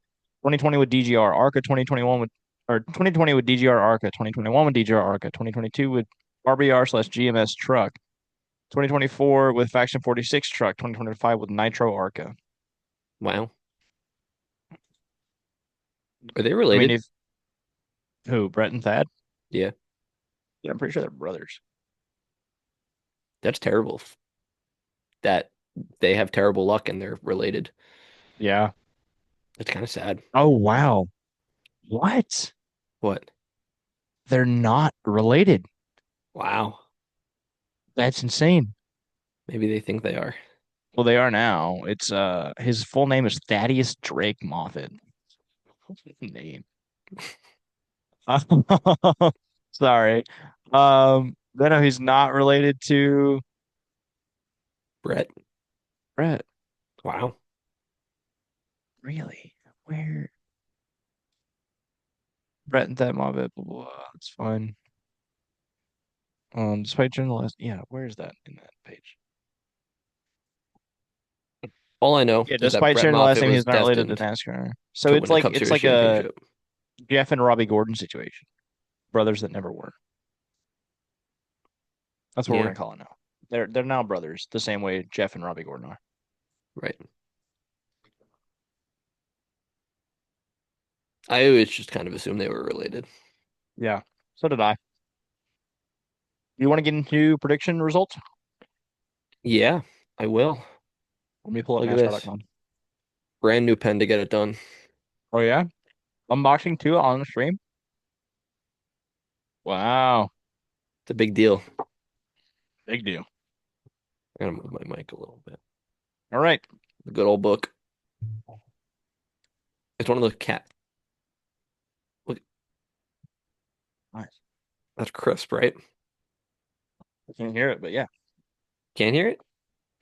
2020 with DGR ARCA, 2021 with or 2020 with DGR ARCA, 2021 with DGR ARCA, 2022 with RBR/GMS truck, 2024 with Faction 46 truck, 2025 with Nitro ARCA. Wow. Are they I mean, related? if who, Brett and Thad? Yeah. Yeah, I'm pretty sure they're brothers. That's terrible that they have terrible luck and they're related. Yeah. That's kind of sad. Oh, wow. What? What? They're not related. Wow. That's insane. Maybe they think they are. Well, they are now. It's his full name is Thaddeus Drake Moffat. What's his name? Sorry. Then no, he's not related to Brett. Brett. Wow. Really? Where? Brett and Thad Moffat. Blah, blah, blah. It's fine. Despite journalist. Yeah, where is that in that page? All I know Yeah, is that despite Brett sharing the last Moffitt name, was he's not related to destined NASCAR. So to it's win a like Cup it's Series like a championship. Jeff and Robbie Gordon situation. Brothers that never were. That's what we're Yeah, gonna call it now. They're now brothers, the same way Jeff and Robbie Gordon are. right. I always just kind of assumed they were related. Yeah. So did I. You want to get into prediction results? Yeah, I will. Let me pull up Look at this. NASCAR.com. Brand new pen to get it done. Oh yeah? Unboxing two on the stream? Wow. It's a big deal. Big deal. I gotta move my mic a little bit. All right. The good old book. It's one of those cat. Look, Nice. that's crisp, right? I can't hear it, but yeah. Can't hear it?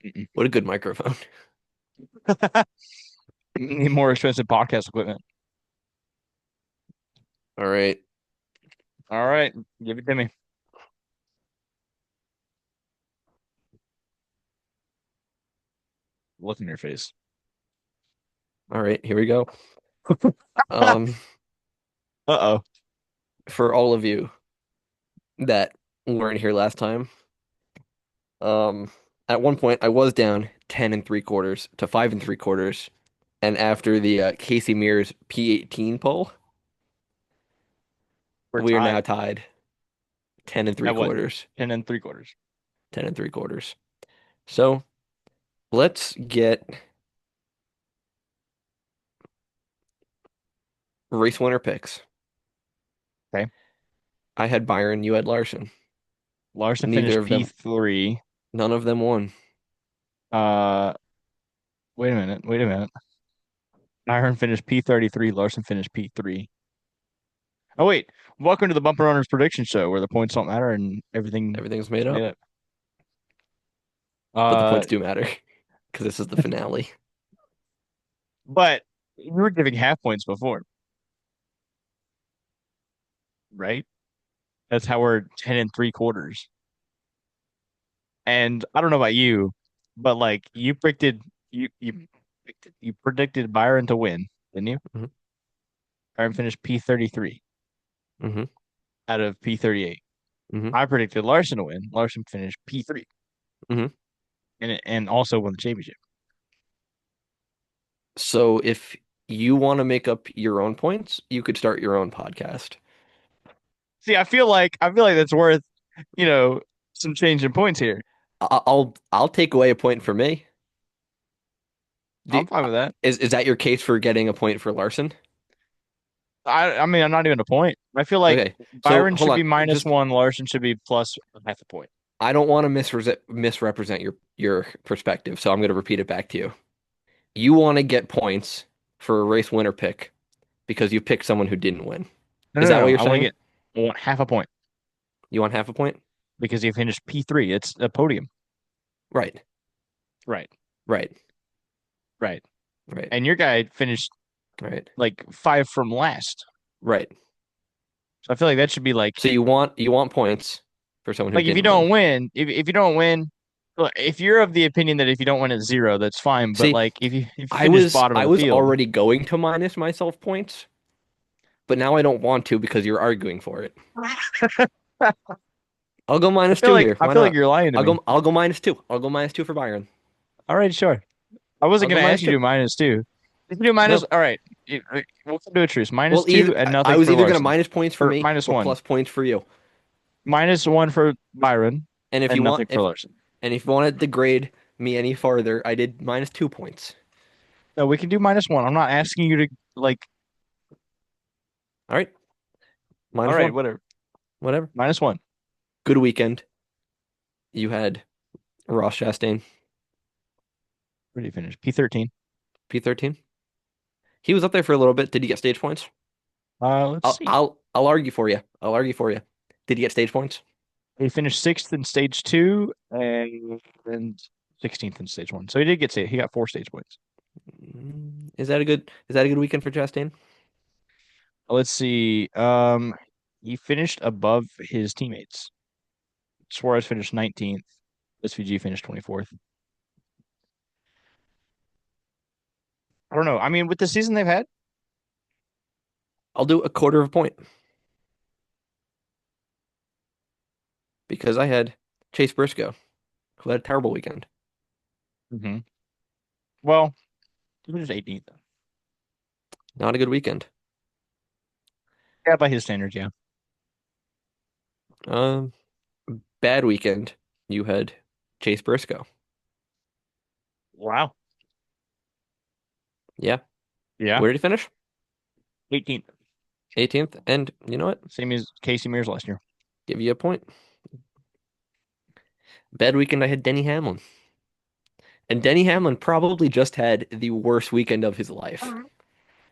Mm-mm. What a good microphone. Need more expensive podcast equipment. All right. All right. Give it to me. Look in your face. All right, here we go. Um, Uh-oh. for all of you that weren't here last time, um, at one point I was down 10 and three quarters to 5 and three quarters. And after the Casey Mears P18 poll, We're we are now tied tied 10 and three at what? quarters. 10 3/4. 10 and three quarters. So let's get race winner picks. Okay. I had Byron, you had Larson. Larson Neither finished of them, P3. none of them won. Uh, wait a minute. Wait a minute. Byron finished P33. Larson finished P3. Oh, wait. Welcome to the Bumper Runners prediction show where the points don't matter and everything Everything's is made made up, up. but the Uh, points do matter because this is the finale. but you were giving half points before, right? That's how we're 10 and three quarters. And I don't know about you, but like you predicted Byron to win, didn't you? Hmm. Byron finished P33 Hmm. out of P38. Hmm. I predicted Larson to win. Larson finished P3 Hmm. and also won the championship. So if you want to make up your own points, you could start your own podcast. See, I feel like that's worth, you know, some change in points here. I'll take away a point for me. I'm The, fine with that. is that your case for getting a point for Larson? I mean, I'm not even a point. I feel like Okay, so Byron hold should on. be minus Just one, Larson should be plus half a point. I don't want to misrepresent your perspective, so I'm going to repeat it back to you. You want to get points for a race winner pick because you picked someone who didn't win. No, Is no, that what no. you're saying? I want half a point You want half a point? because he finished P3. It's a podium. Right, Right, right, right. right, And your guy finished right, like five from last. right. So I feel like that should be So you want points for someone who like if you didn't win. don't win, if you don't win, look, if you're of the opinion that if you don't win it's zero, that's fine. But See, like if you I finish was bottom of I the was field, already going to minus myself points, but now I don't want to because you're arguing for it. I'll go I minus feel two like here. I Why feel like not? you're lying to me. I'll go minus two. I'll go minus two for Byron. All right, sure. I I'll wasn't go gonna minus ask you to two. do minus two. If you do minus, No. all right. We'll come to a truce. Minus Well, either two and I nothing was for either gonna Larson, minus points for or me minus or one. plus points for you. Minus one for Byron And if and you want nothing for Larson. if you want to degrade me any farther, I did minus 2 points. No, we can do minus one. I'm not asking you to like. All right, All minus right, one, whatever. whatever. Minus one. Good weekend. You had Ross Chastain, Where did he finish? P13. P13. He was up there for a little bit. Did he get stage points? Let's see. I'll argue for you. I'll argue for you. Did he get stage points? He finished sixth in stage two and 16th in stage one. So he did get he got four stage points. Is that a good weekend for Chastain? Let's see. He finished above his teammates. Suarez finished 19th. SVG finished 24th. I don't know. I mean, with the season they've had, I'll do a quarter of a point because I had Chase Briscoe, who had a terrible weekend. hmm well, he finished 18th. Not a good weekend. Yeah, by his standards, yeah. Um, Bad weekend. You had Chase Briscoe. Wow. Yeah. Yeah. Where did he finish? 18th. 18th. And you know what? Same as Casey Mears last year. Give you a point. Bad weekend. I had Denny Hamlin. And Denny Hamlin probably just had the worst weekend of his life.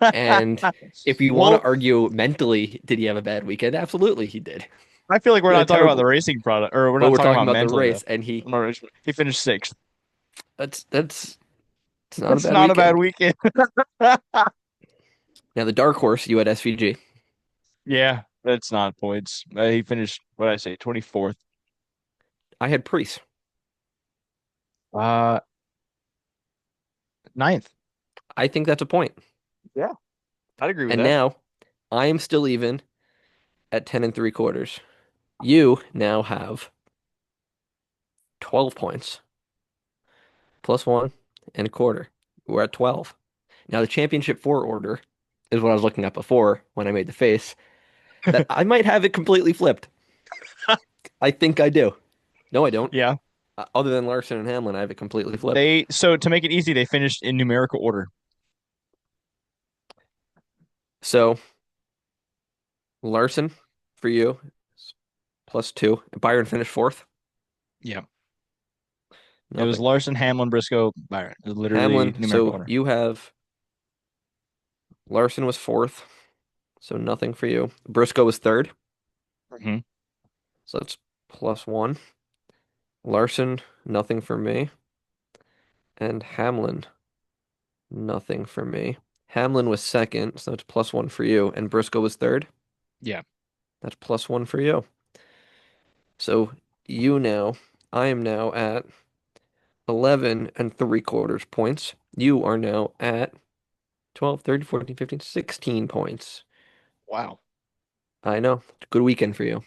And if you want to Well, argue mentally, did he have a bad weekend? Absolutely, he did. I feel like we're He had not a talking about the terrible, racing product, or we're but not we're talking talking about about the mentally though. race, and He finished sixth. that's it's not a That's bad not a bad weekend. weekend. Now the dark horse, you had SVG. Yeah, that's not points. He finished, what did I say, 24th. I had Priest. Uh, ninth. I think that's a point. Yeah, I'd agree with And that. now I am still even at 10 and three quarters. You now have 12 points plus one and a quarter. We're at 12. Now the championship four order is what I was looking at before when I made the face. That I might have it completely flipped. I think I do. No, I don't. Yeah. Other than Larson and Hamlin, I have it completely flipped. So to make it easy, they finished in numerical order. So Larson, for you. It's +2. Byron finished fourth. Yeah. It was Nothing. Larson, Hamlin, Briscoe, Byron. It was literally Hamlin. numerical So order. you have Larson was fourth. So nothing for you. Briscoe was third. Hmm. So that's +1. Larson, nothing for me. And Hamlin, nothing for me. Hamlin was second, so that's +1 for you. And Briscoe was third. Yeah. That's +1 for you. So you now, I am now at 11 and 3/4 points. You are now at 12, 13, 14, 15, 16 points. Wow. I know. Good weekend for you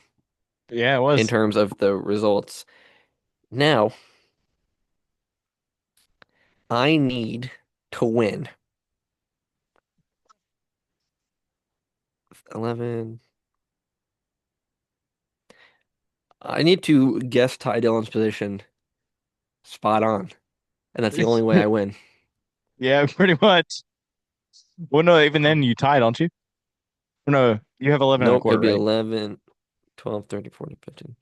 Yeah, it in was. terms of the results. Now, I need to win 11. I need to guess Ty Dillon's position spot on, and that's the only way I win. Yeah, pretty much. Well, no, even then you tie, don't you? No, you have 11 and a Nope, quarter, it'd be right? 11, 12, 13, 14, 15,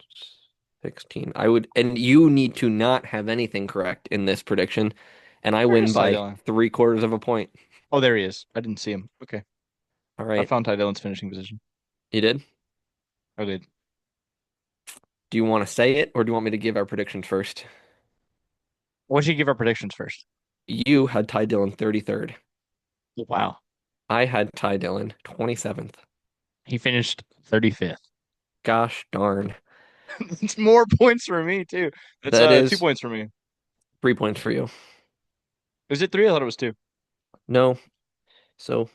16. I would, and you need to not have anything correct in this prediction, and I Where win is Ty by Dillon? 3/4 of a point. Oh, there he is. I didn't see him. Okay. All I right. found Ty Dillon's finishing position. You did? I did. Do you want to say it, or do you want me to give our predictions first? Why don't you give our predictions first? You had Ty Dillon 33rd. Wow. I had Ty Dillon 27th. He finished 35th. Gosh darn. It's more points for me, too. It's That 2 is points for me. 3 points for you. Was it three? I thought it was two. No. So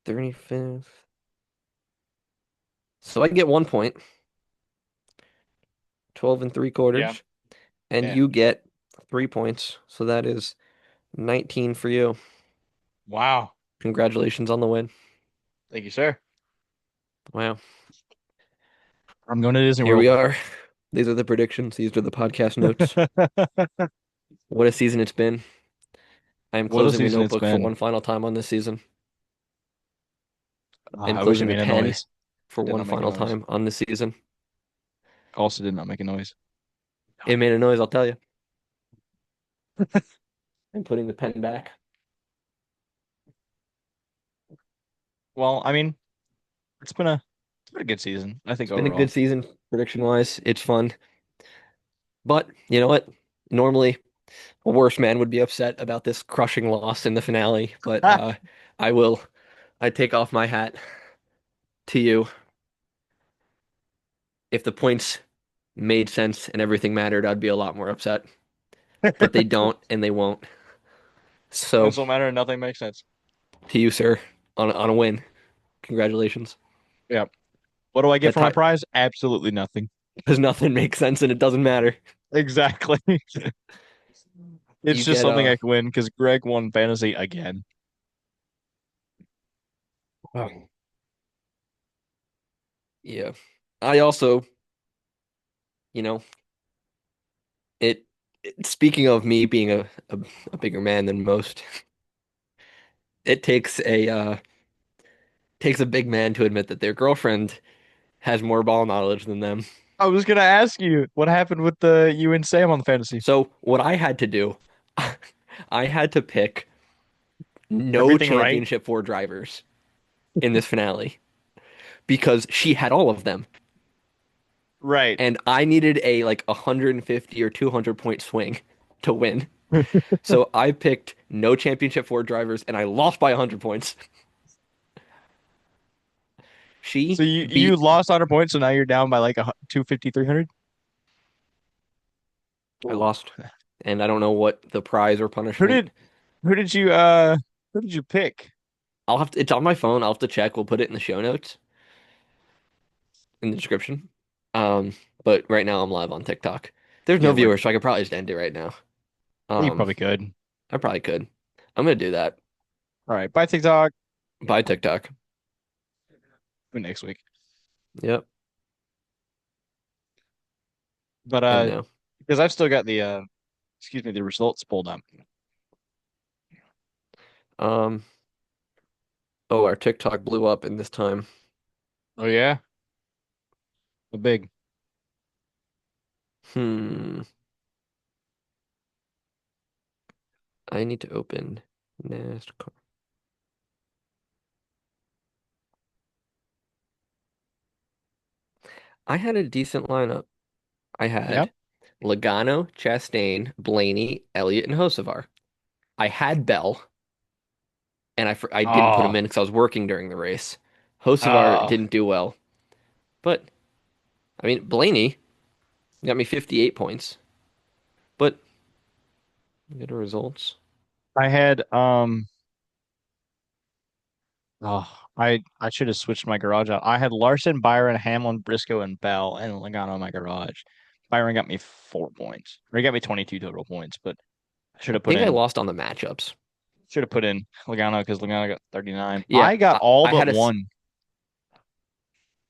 35th. So I get 1 point, 12 and three Yeah. quarters, and Yeah. you get 3 points. So that is 19 for you. Wow. Congratulations on the win. Thank you, sir. Wow. I'm going to Disney Here we World. are. These are the predictions. These are the podcast notes. What a season it's been. I am What a closing the season it's notebook for been. one final time on this season and I wish it closing the made a pen noise. for Did one not make a final noise. time on this season. Also did not make a noise. It made a noise, I'll tell you. I'm putting the pen back. Well, I mean, it's been a good season, I think It's been a good overall. season prediction wise. It's fun. But you know what? Normally, a worse man would be upset about this crushing loss in the finale. But I will, I take off my hat to you. If the points made sense and everything mattered, I'd be a lot more upset. But they don't and they won't. So Points don't matter and nothing makes sense. to you, sir, on a win. Congratulations. Yeah. What do I get That for my tie prize? Absolutely nothing. because nothing makes sense and it doesn't matter. Exactly. It's You just get something I can win because Greg won fantasy again. oh, yeah. I also, you know, it, speaking of me being a bigger man than most, it takes a big man to admit that their girlfriend has more ball knowledge than them. I was gonna ask you what happened with the you and Sam on the fantasy. So what I had to do, I had to pick no Everything right? championship four drivers in this finale because she had all of them. Right. And I needed a like 150 or 200 point swing to win. So I picked no championship four drivers and I lost by 100 points. She So you beat, lost 100 points, so now you're down by like 250, 300. I Ooh. lost. And I don't know what the prize or Who punishment. did who did you who did you pick? I'll have to, it's on my phone. I'll have to check. We'll put it in the show notes in the description. Um, but right now I'm live on TikTok. There's no Yeah, word. viewers, so I could probably just end it right now. You Um, probably could. I probably could. I'm gonna do that. All right. Bye TikTok. Bye, TikTok. Next week. Yep. But And now. because I've still got the excuse me, the results pulled up. Um, oh, our TikTok blew up in this time. Oh yeah, a big. Hmm. I need to open NASCAR. I had a decent lineup. I Yep. had Logano, Chastain, Blaney, Elliott, and Hocevar. I had Bell, and I didn't put him Oh, in because I was working during the race. Hocevar oh. didn't do well, but I mean Blaney got me 58 points. But good results. I had oh, I should have switched my garage out. I had Larson, Byron, Hamlin, Briscoe, and Bell, and Logano in my garage. Byron got me 4 points. Or he got me 22 total points, but I I should have put think I in lost on the matchups. Logano because Logano got 39. Yeah, I got all I but had one.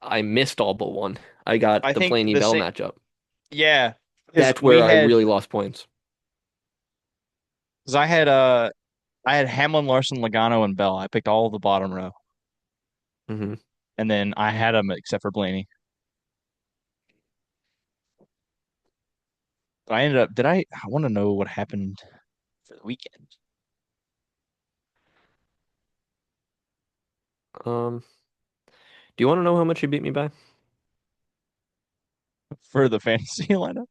I missed all but one. I got I the think Blaney the Bell same. matchup. Yeah, because That's where I really lost points. because I had Hamlin, Larson, Logano, and Bell. I picked all of the bottom row, Hmm. and then I had them except for Blaney. But I ended up. Did I want to know what happened for the weekend Um, do you want to know how much you beat me by? for the fantasy lineup?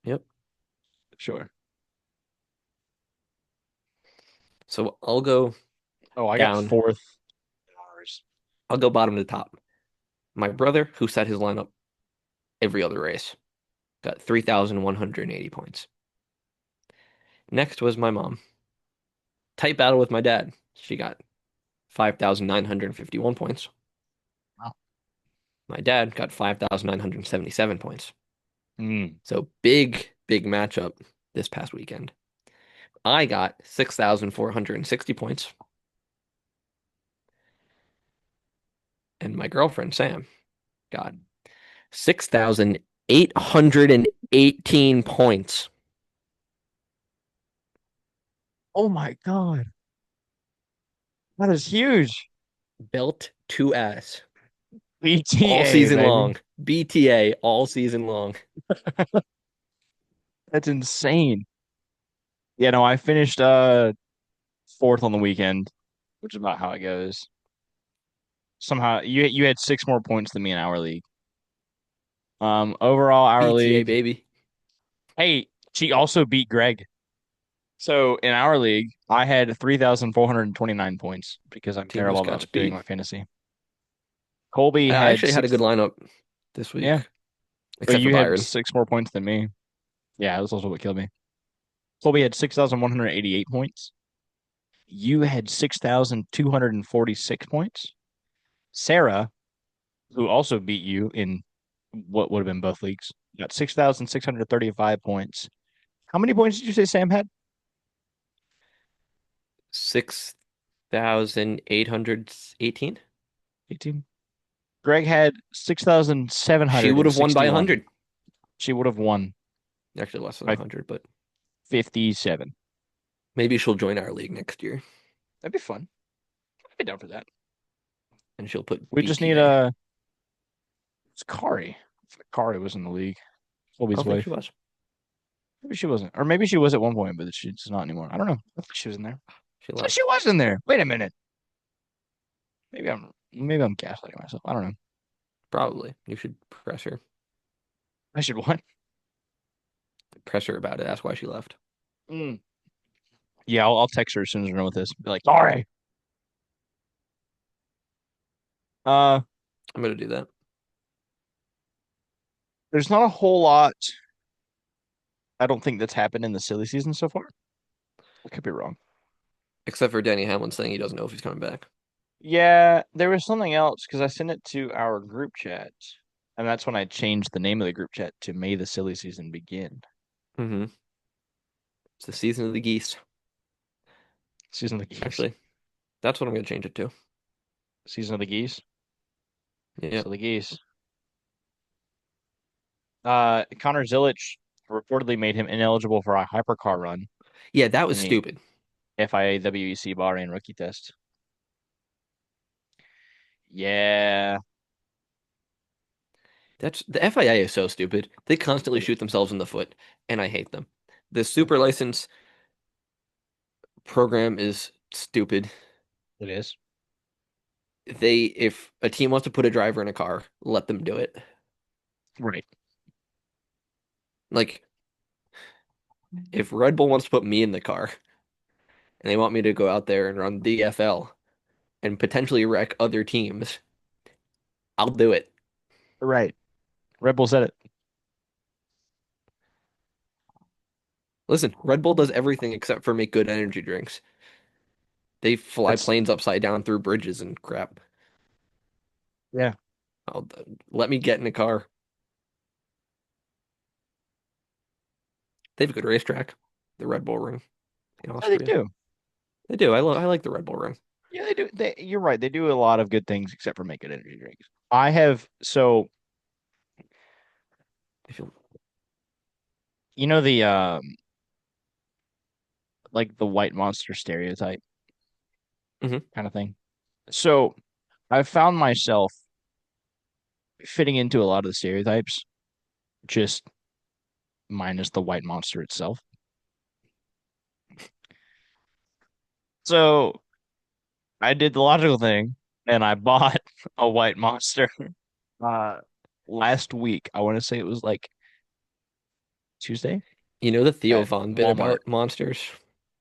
Yep. Sure. So I'll go Oh, I got down. fourth. Hours. I'll go bottom to top. My brother, who set his lineup every other race, got 3,180 points. Next was my mom. Tight battle with my dad. She got 5,951 points. Wow. My dad got 5,977 points. Mm. So big matchup this past weekend. I got 6,460 points, and my girlfriend, Sam, got 6,818 points. Oh my God. That is huge. Belt to ass all BTA, season baby. long. BTA all season long. That's insane. Yeah, no, I finished fourth on the weekend, which is about how it goes. Somehow you had six more points than me in our league. Overall our BTA, league. baby. Hey, she also beat Greg. So in our league, I had 3,429 points because I'm Team just terrible got about doing beat. my fantasy. Colby I had actually had a good six. lineup this Yeah, week, but except for you had Byron. six more points than me. Yeah, that's also what killed me. Colby had 6,188 points. You had 6,246 points. Sarah, who also beat you in what would have been both leagues, got 6,635 points. How many points did you say Sam had? 6,818. 18. Greg had She would have won by 6,761. 100. She would have won Actually, less than by 100, but 57. maybe she'll join our league next year That'd be fun. I'd be down for that. and she'll put We just need BTA. it's Kari. Kari was in the league. I Colby's don't think she wife. was. Maybe she wasn't. Or maybe she was at one point, but she's not anymore. I don't know. I think she was in there. She So she left. was in there. Wait a minute. Maybe I'm gaslighting myself. I don't know. Probably. You should press her. I should what? Press her about it. That's why she left. Mm. Yeah, I'll text her as soon as we're done with this. Be like, sorry. Uh, I'm gonna do that. there's not a whole lot. I don't think that's happened in the silly season so far. I could be wrong. Except for Danny Hamlin saying he doesn't know if he's coming back. Yeah, there was something else because I sent it to our group chat, and that's when I changed the name of the group chat to "May the silly season begin." Hmm. It's the season of the geese. Season of the geese. Actually, that's what I'm gonna change it to. Season of the geese. So Yep. the geese. Connor Zilic reportedly made him ineligible for a hypercar run Yeah, that was in the stupid. FIA WEC Bahrain rookie test. Yeah. That's the FIA is so stupid. They constantly It shoot is. themselves in the foot, and I hate them. The super license program is stupid. It is. If a team wants to put a driver in a car, let them do it. Right. Like if Red Bull wants to put me in the car and they want me to go out there and run DFL and potentially wreck other teams, I'll do it. Right. Red Bull said it. Listen, Red Bull does everything except for make good energy drinks. They fly That's planes upside down through bridges and crap. yeah. I'll, let me get in a car. They have a good racetrack, the Red Bull Ring in Yeah, they Austria. do. They do. I like the Red Bull Ring. Yeah, they do. You're right. They do a lot of good things except for making energy drinks. I have so I feel you know the like the white monster stereotype hmm kind of thing. So I've found myself fitting into a lot of the stereotypes, just minus the white monster itself. So I did the logical thing and I bought a white monster uh last week. I want to say it was like Tuesday You know the Theo at Von bit Walmart. about monsters?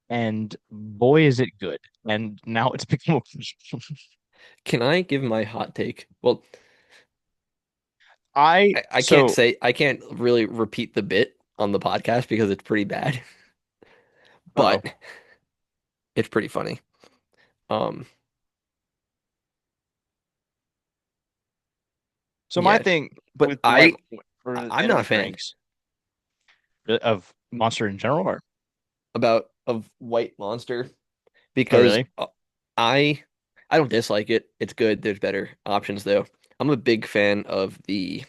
And boy is it good. And now it's become a Can I give my hot take? Well, I I can't so say I can't really repeat the bit on the podcast because it's pretty bad, oh but it's pretty funny. Um, so my yeah, thing but with the white for the I'm not a energy fan drinks of Monster in general or about of White Monster oh because really? I I don't dislike it. It's good. There's better options though. I'm a big fan of the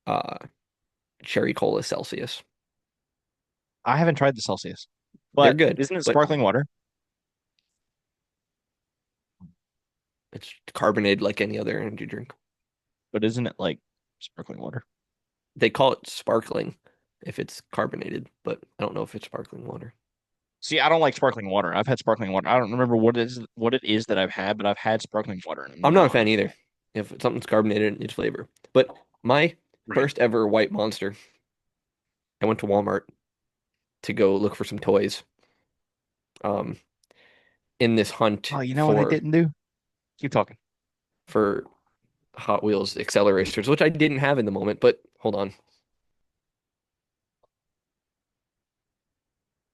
uh cherry cola Celsius. I haven't tried the Celsius. They're But good, isn't it but sparkling water? it's carbonated like any other energy drink. But isn't it like sparkling water? They call it sparkling if it's carbonated, but I don't know if it's sparkling water. See, I don't like sparkling water. I've had sparkling water. I don't remember what it is that I've had, but I've had sparkling water and I'm I'm never not a gone fan to either. If something's carbonated, it's flavor. But my right. first ever White Monster, I went to Walmart to go look for some toys. Um, in this hunt Oh, you know what I didn't do? Keep talking. for Hot Wheels accelerators, which I didn't have in the moment. But hold on,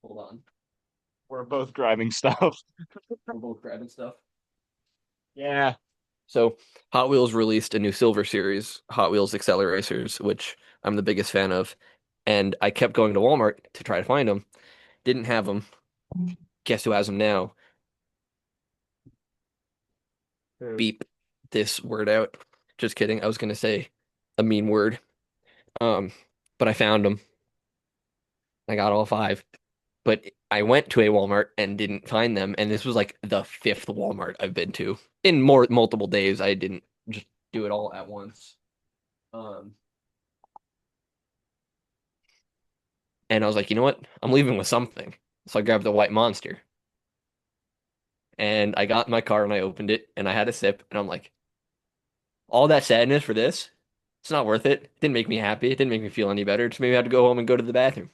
hold on. We're both driving stuff. We're both grabbing stuff. Yeah. So Hot Wheels released a new Silver Series Hot Wheels accelerators, which I'm the biggest fan of. And I kept going to Walmart to try to find them. Didn't have them. Guess who has them now? Who? Beep this word out. Just kidding. I was gonna say a mean word. Um, but I found them. I got all five. But I went to a Walmart and didn't find them, and this was like the fifth Walmart I've been to in more multiple days. I didn't just do it all at once. Um, and I was like, you know what? I'm leaving with something. So I grabbed the White Monster, and I got in my car and I opened it and I had a sip, and I'm like, all that sadness for this? It's not worth it. It didn't make me happy. It didn't make me feel any better. It just made me have to go home and go to the bathroom.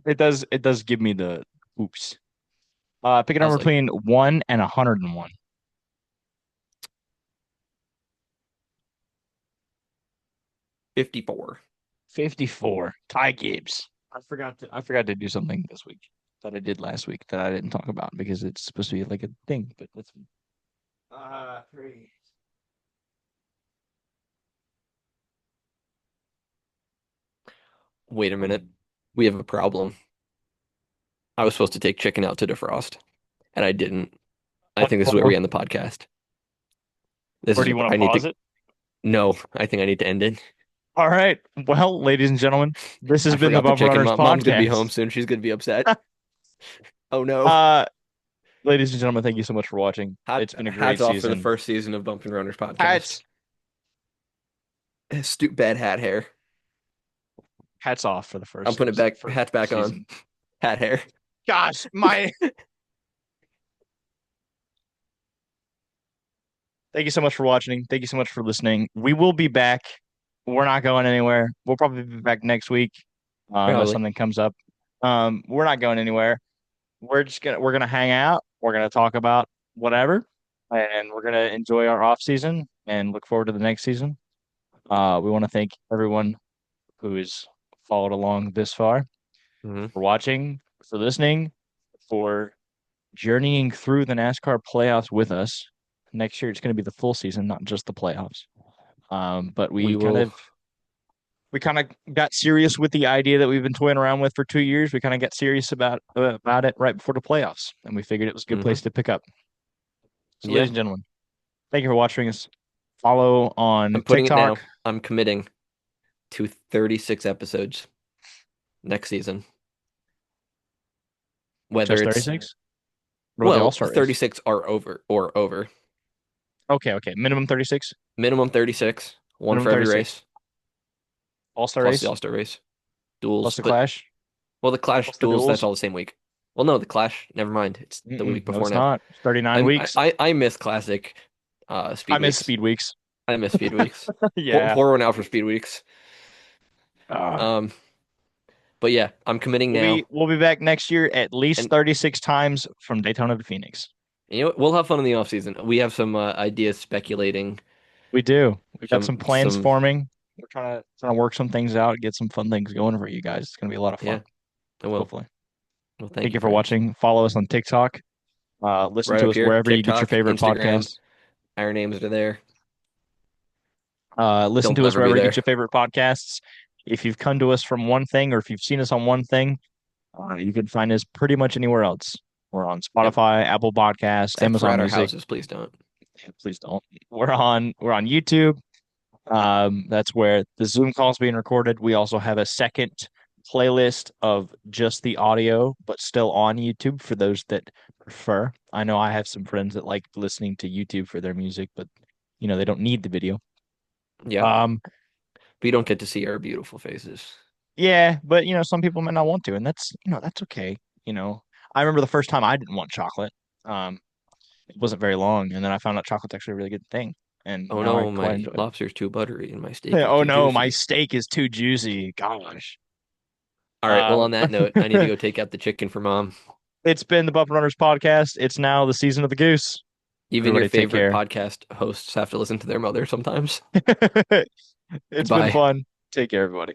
It does give me the oops. Pick a I was number like, between 1 and 101. 54. 54. Ty Gibbs. I forgot to do something this week that I did last week that I didn't talk about because it's supposed to be like a thing, but that's three. Wait a minute. We have a problem. I was supposed to take chicken out to defrost, and I didn't. I think this is where we Uh-oh. end the podcast. This Or do is you want I to need to pause it? no, I think I need to end it. All right. Well, ladies and gentlemen, this has I been the forgot the Bumper chicken. Runners Mom's gonna be home podcast. soon. She's gonna be upset. Oh no. Uh, ladies and gentlemen, thank you so much for watching. It's been a great Hats off for the season. first season of Bumpkin Runners podcast. Hats Bad hat hair. Hats off for the I'm first putting it back, for hat back on. season. Hat hair. Gosh, my thank you so much for watching. Thank you so much for listening. We will be back. We're not going anywhere. We'll probably be back next week, unless Probably. something comes up. We're not going anywhere. We're gonna hang out. We're gonna talk about whatever, and we're gonna enjoy our off season and look forward to the next season. We want to thank everyone who has followed along this far, Hmm. for watching, for listening, for journeying through the NASCAR playoffs with us. Next year, it's going to be the full season, not just the playoffs. But We will. we kind of got serious with the idea that we've been toying around with for 2 years. We kind of got serious about it right before the playoffs, and we figured it was a good Hmm. place to pick up. So, ladies Yeah. and gentlemen, thank you for watching us. Follow on I'm putting it TikTok, now. I'm committing to 36 episodes next season. Whether just it's, 36. What about the All well, Star race? 36 are over. Okay, okay, minimum 36, Minimum 36, one minimum for every 36. race, All Star plus the race All-Star race, plus duels. the But, Clash well, the Clash plus the duels, that's duels. all the same week. Well, no, the Clash, never mind. It's the week No, before it's now. not. 39 I'm, I, weeks. I I miss classic I speed miss weeks. speed weeks. I miss speed weeks. Yeah. Pour one out for speed weeks. Uh, Um, but yeah, I'm committing now. we'll be back next year at least And 36 times from Daytona to Phoenix. you know what? We'll have fun in the off season. We have some ideas speculating, We do. We've got some some plans some forming. We're trying to work some things out, get some fun things going for you guys. It's gonna be a lot of yeah, fun, I will. hopefully. Well, thank Thank you, you for friends. watching. Follow us on TikTok. Listen Right to up us here, wherever you get your TikTok, favorite Instagram, podcasts. our names are there. Listen They'll to us never be wherever you there. get your favorite podcasts. If you've come to us from one thing or if you've seen us on one thing, you can find us pretty much anywhere else. We're on Yep. Spotify, Apple Podcasts, Except for Amazon at our Music. houses, please don't. Please don't. We're on YouTube. That's where the Zoom call is being recorded. We also have a second playlist of just the audio, but still on YouTube for those that prefer. I know I have some friends that like listening to YouTube for their music, but they don't need the video. Yeah, Um, we don't get to see our beautiful faces. yeah, but some people might not want to, and that's okay. You know, I remember the first time I didn't want chocolate. Um, it wasn't very long, and then I found out chocolate's actually a really good thing, and Oh now I no, quite my enjoy it. lobster's too buttery and my steak is Oh too no, my juicy. steak is too juicy. Gosh. All right, well, Uh, on that note, I need to go take out the chicken for mom. it's been the Bumper Runners podcast. It's now the season of the goose. Even your Everybody take favorite care. podcast hosts have to listen to their mother sometimes. It's been Goodbye. fun. Take care, everybody.